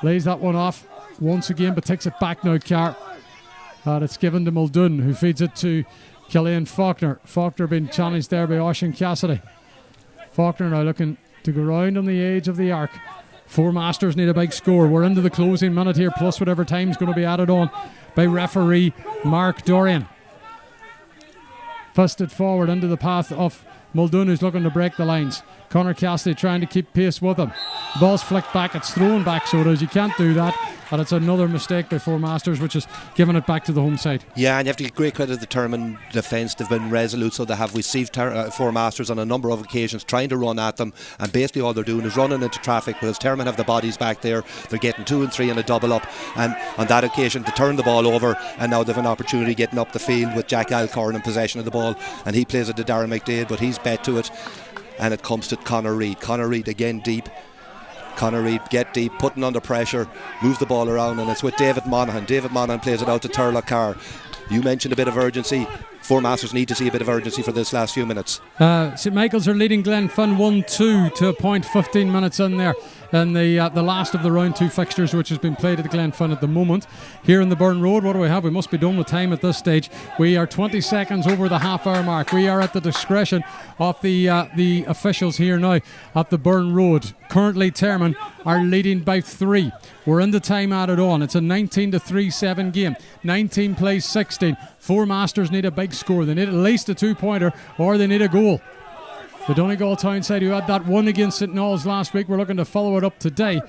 lays that one off once again, but takes it back now, Carr. And it's given to Muldoon, who feeds it to Killian Faulkner. Faulkner being challenged there by Oisín Cassidy. Faulkner now looking to go round on the edge of the arc. Four Masters need a big score. We're into the closing minute here, plus whatever time's going to be added on by referee Mark Dorian. Fisted forward into the path of Muldoon, who's looking to break the lines. Conor Cassidy trying to keep pace with him. The ball's flicked back, it's thrown back, so it is. You can't do that. And it's another mistake by Four Masters, which is giving it back to the home side. Yeah, and you have to give great credit to the Tearmann defence. They've been resolute, so they have received Four Masters on a number of occasions, trying to run at them, and basically all they're doing is running into traffic, because Tearmann have the bodies back there. They're getting 2 and 3 in a double up, and on that occasion they turn the ball over, and now they've an opportunity getting up the field with Jack Alcorn in possession of the ball, and he plays it to Darren McDade, but he's bet to it, and it comes to Conor Reid. Conor Reid again deep. Conor Reid get deep, putting under pressure, move the ball around, and it's with David Monaghan. David Monaghan plays it out to Turlough Carr. You mentioned a bit of urgency. Four Masters need to see a bit of urgency for this last few minutes. St Michael's are leading Glenfin 1-2 to a point, 15 minutes in there. And the last of the round 2 fixtures, which has been played at the Glenfin at the moment. Here in the Burn Road, what do we have? We must be done with time at this stage. We are 20 seconds over the half-hour mark. We are at the discretion of the officials here now at the Burn Road. Currently, Tearmann are leading by 3. We're in the time added on. It's a 19-3-7 game. 19 plays 16. Four Masters need a big score. They need at least a 2-pointer, or they need a goal. The Donegal town side, who had that one against St Knowles last week, we're looking to follow it up today.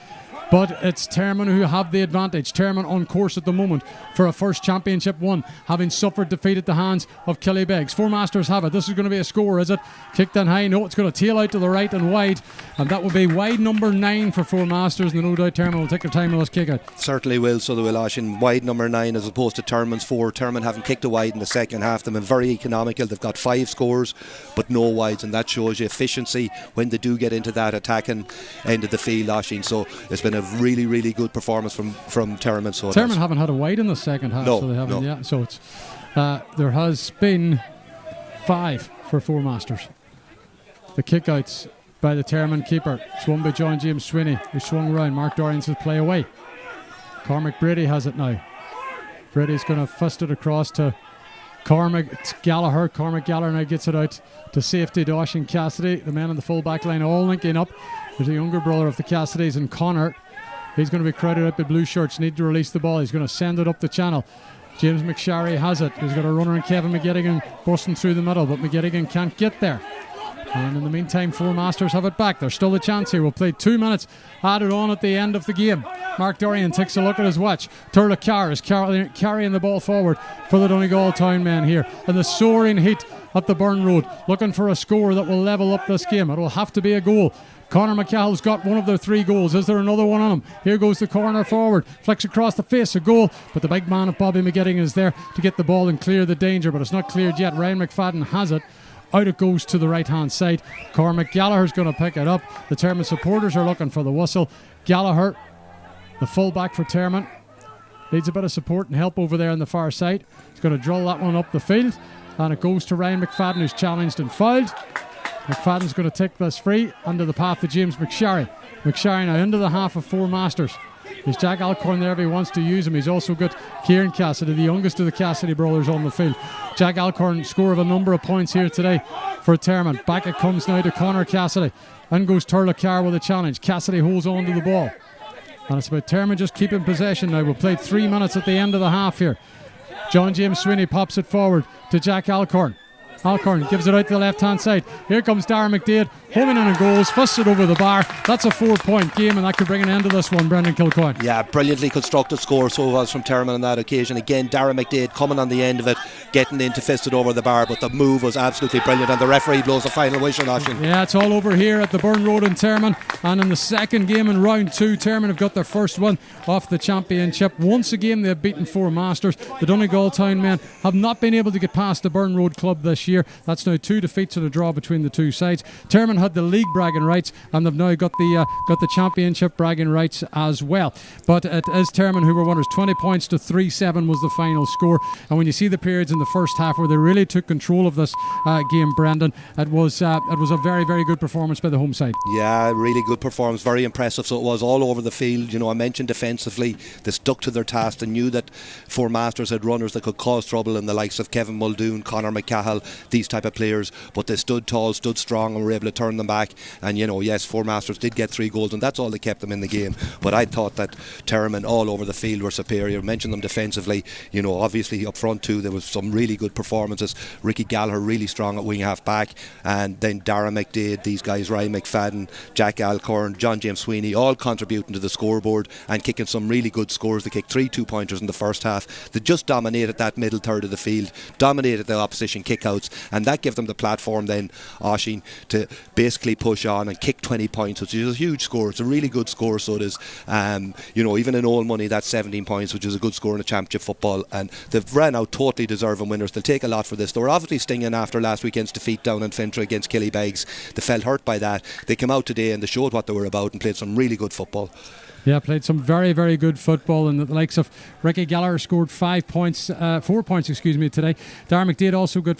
But it's Tearmann who have the advantage. Tearmann on course at the moment for a first championship win, having suffered defeat at the hands of Killybegs. Four Masters have it. This is going to be a score, is it? Kicked in high. No, it's going to tail out to the right and wide. And that will be wide number 9 for Four Masters. And no doubt Tearmann will take their time with this kick out. Certainly will, so they will, Oisín. Wide number 9 as opposed to Tearmann's 4. Tearmann haven't kicked a wide in the second half. They've been very economical. They've got 5 scores, but no wides. And that shows you efficiency when they do get into that attacking end of the field, Oisín. So it's been a really, really good performance from Tearmann. So Tearmann haven't had a wide in the second half, so they haven't. No. Yeah, so it's There has been 5 for Four Masters. The kickouts by the Tearmann keeper, swung by John James Sweeney, who swung around. Mark Dorian says play away. Cormac Brady has it now. Brady's going to fist it across to Cormac Gallagher. Cormac Gallagher now gets it out to safety to Oisin Cassidy. The men on the full back line all linking up. There's a younger brother of the Cassidys and Connor. He's going to be crowded out by blue shirts. Need to release the ball. He's going to send it up the channel. James McSharry has it. He's got a runner and Kevin McGettigan busting through the middle, but McGettigan can't get there. And in the meantime, Four Masters have it back. There's still a chance here. We'll play 2 minutes added on at the end of the game. Mark Dorian takes a look at his watch. Turlough Carr is carrying the ball forward for the Donegal Town men here. And the soaring heat at the Burn Road, looking for a score that will level up this game. It will have to be a goal. Conor McCall's got one of their 3 goals. Is there another one on him? Here goes the corner forward. Flicks across the face, a goal. But the big man of Bobby McGettigan is there to get the ball and clear the danger. But it's not cleared yet. Ryan McFadden has it. Out it goes to the right-hand side. Cormac Gallagher's going to pick it up. The Tearmann supporters are looking for the whistle. Gallagher, the full-back for Tearmann, needs a bit of support and help over there on the far side. He's going to drill that one up the field. And it goes to Ryan McFadden, who's challenged and fouled. McFadden's going to take this free under the path of James McSharry. McSharry now into the half of Four Masters. There's Jack Alcorn there if he wants to use him. He's also got Kieran Cassidy, the youngest of the Cassidy brothers, on the field. Jack Alcorn score of a number of points here today for Tearmann. Back it comes now to Conor Cassidy. In goes Turlough Carr with a challenge. Cassidy holds on to the ball. And it's about Tearmann just keeping possession now. We've played 3 minutes at the end of the half here. John James Sweeney pops it forward to Jack Alcorn. Alcorn gives it out to the left-hand side. Here comes Darren McDade, homing in and goals, fists it over the bar. That's a 4-point game, and that could bring an end to this one, Brendan Kilcoyne. Yeah, brilliantly constructed score, so it was from Tearmann on that occasion. Again, Darren McDade coming on the end of it, getting in to fist it over the bar, but the move was absolutely brilliant, and the referee blows the final whistle. Yeah, it's all over here at the Burn Road in Tearmann, and in the second game in round 2, Tearmann have got their first one off the championship. Once again, they've beaten Four Masters. The Donegal Town men have not been able to get past the Burn Road club this year. That's now 2 defeats and a draw between the two sides. Tearmann had the league bragging rights, and they've now got the championship bragging rights as well. But it is Tearmann who were winners. 20 points to 3-7 was the final score. And when you see the periods in the first half where they really took control of this game, Brendan, it was a very, very good performance by the home side. Yeah, really good performance, very impressive. So it was all over the field. You know, I mentioned defensively, they stuck to their task. They knew that Four Masters had runners that could cause trouble in the likes of Kevin Muldoon, Conor McCahill, these type of players, but they stood tall, stood strong, and were able to turn them back. And you know, yes, Four Masters did get 3 goals, and that's all that kept them in the game. But I thought that Tearmann all over the field were superior. Mentioned them defensively, you know, obviously up front too, there was some really good performances. Ricky Gallagher really strong at wing half back, and then Darren McDade, these guys, Ryan McFadden, Jack Alcorn, John James Sweeney, all contributing to the scoreboard and kicking some really good scores. They kicked 3 2-pointers in the first half. They just dominated that middle third of the field, dominated the opposition kickouts, and that gave them the platform then, Oisin, to basically push on and kick 20 points, which is a huge score. It's a really good score, so it is. You know, even in old money, that's 17 points, which is a good score in a championship football, and they've ran out totally deserving winners. They'll take a lot for this. They were obviously stinging after last weekend's defeat down in Fintra against Killybegs. They felt hurt by that. They came out today and they showed what they were about and played some really good football. Yeah, played some very, very good football, and the likes of Ricky Gallagher scored 4 points today. Darren McDade also got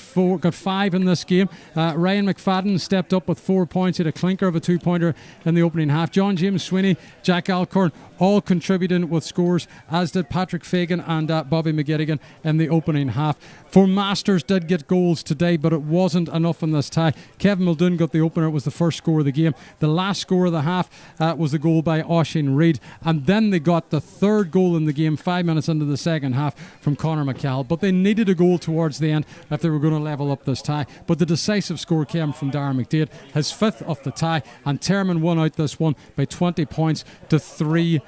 5 in this game. Ryan McFadden stepped up with 4 points. He had a clinker of a 2-pointer in the opening half. John James Sweeney, Jack Alcorn, all contributing with scores, as did Patrick Fagan and Bobby McGettigan in the opening half. Four Masters did get goals today, but it wasn't enough in this tie. Kevin Muldoon got the opener. It was the first score of the game. The last score of the half was the goal by Oisin Reid, and then they got the third goal in the game 5 minutes into the second half from Conor McCall. But they needed a goal towards the end if they were going to level up this tie. But the decisive score came from Darren McDade, his 5th of the tie, and Tearmann won out this one by 20 points to 3-7,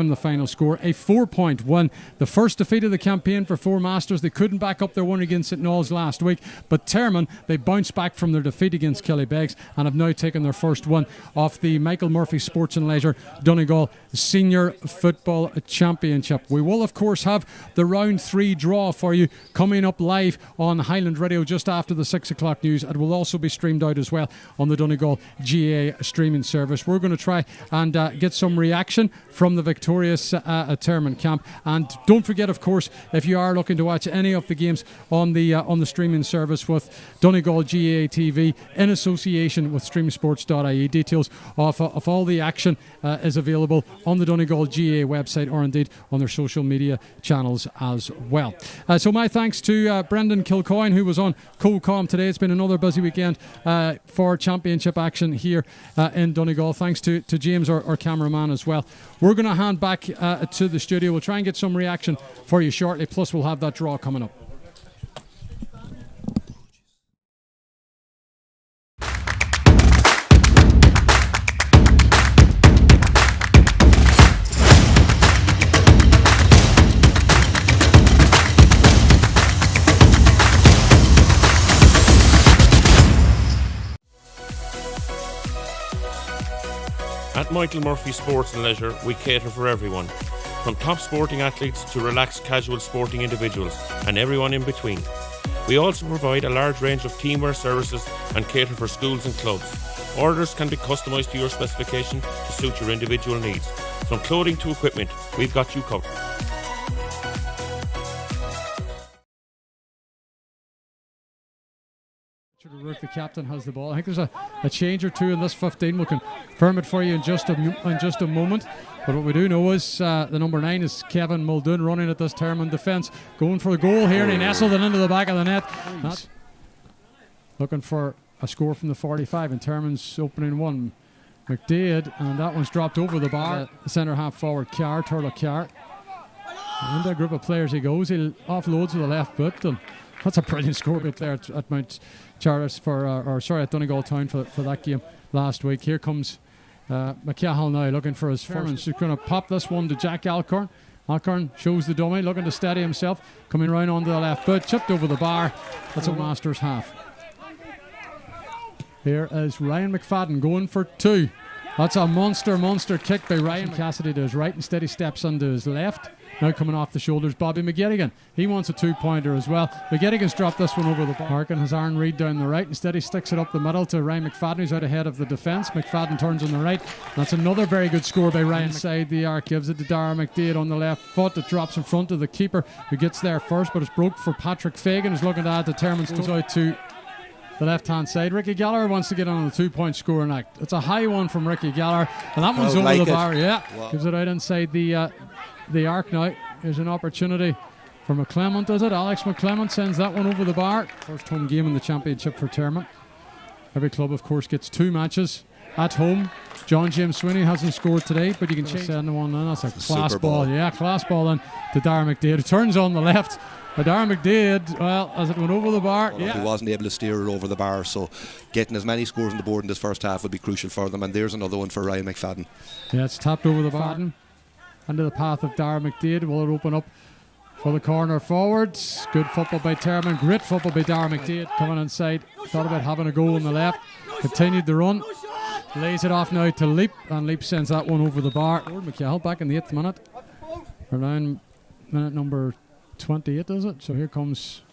the final score. A 4-point win. The first defeat of the campaign for Four Masters. They couldn't back up their win against St Knowles last week, but Tearmann, they bounced back from their defeat against Killybegs and have now taken their first one off the Michael Murphy Sports and Leisure Donegal Senior Football Championship. We will of course have the round 3 draw for you coming up live on Highland Radio just after the 6 o'clock news. It will also be streamed out as well on the Donegal GA streaming service. We're going to try and get some reaction from the victorious Tearmann camp. And don't forget, of course, if you are looking to watch any of the games on the streaming service with Donegal GAA TV in association with streamsports.ie, details of all the action is available on the Donegal GAA website or indeed on their social media channels as well. So my thanks to Brendan Kilcoyne, who was on co-com today. It's been another busy weekend for championship action here in Donegal. Thanks to James, our cameraman, as well. We're going to hand back to the studio. We'll try and get some reaction for you shortly, plus we'll have that draw coming up. At Michael Murphy Sports and Leisure, we cater for everyone, from top sporting athletes to relaxed casual sporting individuals and everyone in between. We also provide a large range of teamwear services and cater for schools and clubs. Orders can be customised to your specification to suit your individual needs. From clothing to equipment, we've got you covered. Rourke, the captain, has the ball. I think there's a change or two in this 15. We'll confirm it for you in just a moment. But what we do know is the number 9 is Kevin Muldoon running at this Tearmann defence, going for the goal here, and he nestled it into the back of the net. That's looking for a score from the 45 in Tearmann's opening one. McDaid, and that one's dropped over the bar. The centre half forward, Turlough Carr. And a group of players he goes. He offloads with the left foot, and that's a brilliant score bit there at Mount Charles at Donegal Town for that game last week. Here comes McCahill now looking for his first. He's going to pop this one to Jack Alcorn. Alcorn shows the dummy, looking to steady himself, coming round onto the left foot, chipped over the bar. That's a Masters half. Here is Ryan McFadden going for 2. That's a monster kick by Ryan Cassidy to his right. Instead he steps onto his left. Now coming off the shoulders, Bobby McGettigan. He wants a 2-pointer as well. McGettigan's dropped this one over the bar. Harkin has Aaron Reid down the right. Instead he sticks it up the middle to Ryan McFadden, who's out ahead of the defence. McFadden turns on the right. That's another very good score by Ryan. Inside the arc, gives it to Dara McDaid on the left foot. It drops in front of the keeper, who gets there first, but it's broke for Patrick Fagan, who's looking to add to Tearmann's. Goes out to the left-hand side. Ricky Gallagher wants to get on the 2-point scoring act. It's a high one from Ricky Gallagher, and that one's over the bar. Yeah, wow. Gives it out inside the arc now. Here's an opportunity for McClement, is it? Alex McClement sends that one over the bar. First home game in the championship for Tearmann. Every club, of course, gets 2 matches at home. John James Swinney hasn't scored today, but you can change that one. That's a class ball. Yeah, class ball then to Dara McDaid. It turns on the left. But Dara McDaid, well, as it went over the bar, he wasn't able to steer it over the bar, so getting as many scores on the board in this first half would be crucial for them. And there's another one for Ryan McFadden. Yeah, it's tapped over the bar into the path of Dara McDaid. Will it open up for the corner forward? Good football by Tearmann. Great football by Dara McDaid. Coming inside, thought about having a goal on the left. Continued the run. Lays it off now to Leap, and Leap sends that one over the bar. McCahill back in the 8th minute. Around minute number 28, is it? So here comes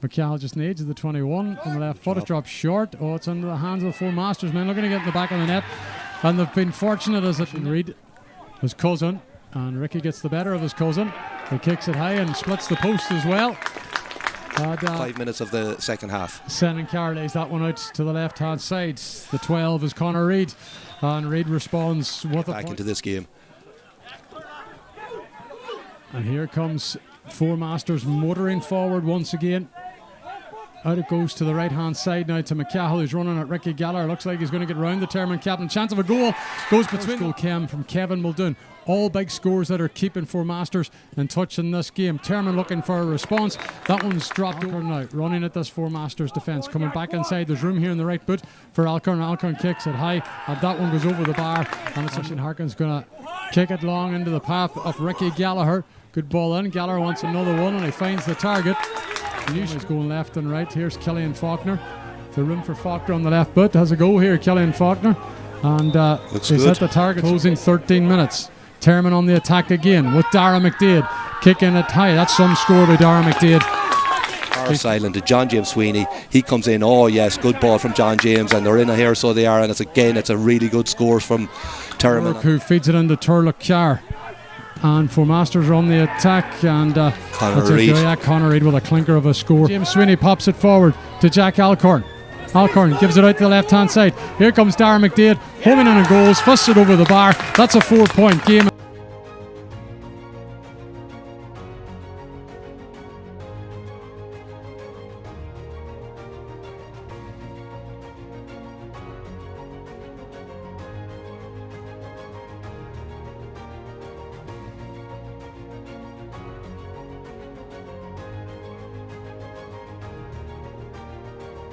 McCahill just needs the 21 on the left foot. It drops short. Oh, it's into the hands of the 4 Masters men, looking to get in the back of the net, and they've been fortunate as it can read his cousin, and Ricky gets the better of his cousin. He kicks it high and splits the post as well. 5 minutes of the second half. Sending Carr lays that one out to the left hand side. The 12 is Conor Reid, and Reid responds with back into this game. And here comes 4 Masters motoring forward once again. Out it goes to the right hand side now to McCahill, who's running at Ricky Gallagher. Looks like he's going to get round the Tearmann captain. Chance of a goal goes between goal from Kevin Muldoon. All big scores that are keeping 4 Masters in touch in this game. Tearmann looking for a response. That one's dropped over now. Running at this 4 Masters defence. Coming back inside. There's room here in the right boot for Alcorn. Alcorn kicks it high, and that one goes over the bar. And it's Harkin's going to kick it long into the path of Ricky Gallagher. Good ball in. Gallagher wants another one, and he finds the target. He's going left and right. Here's Killian Faulkner. The room for Faulkner on the left boot. Has a go here, Killian Faulkner. And he's hit the target. Closing 13 minutes. Tearmann on the attack again with Dara McDaid. Kicking it high. That's some score by Dara McDaid. Keith. Silent to John James Sweeney. He comes in. Oh yes, good ball from John James, and they're in here, so they are. And it's a really good score from Tearmann, who feeds it into Turlough Carr. And Four Masters are on the attack, and Conor Reid. Conor Reid with a clinker of a score. James Sweeney pops it forward to Jack Alcorn. Alcorn gives it out to the left hand side. Here comes Darren McDade, homing in and goals, fusts it over the bar. That's a 4-point game.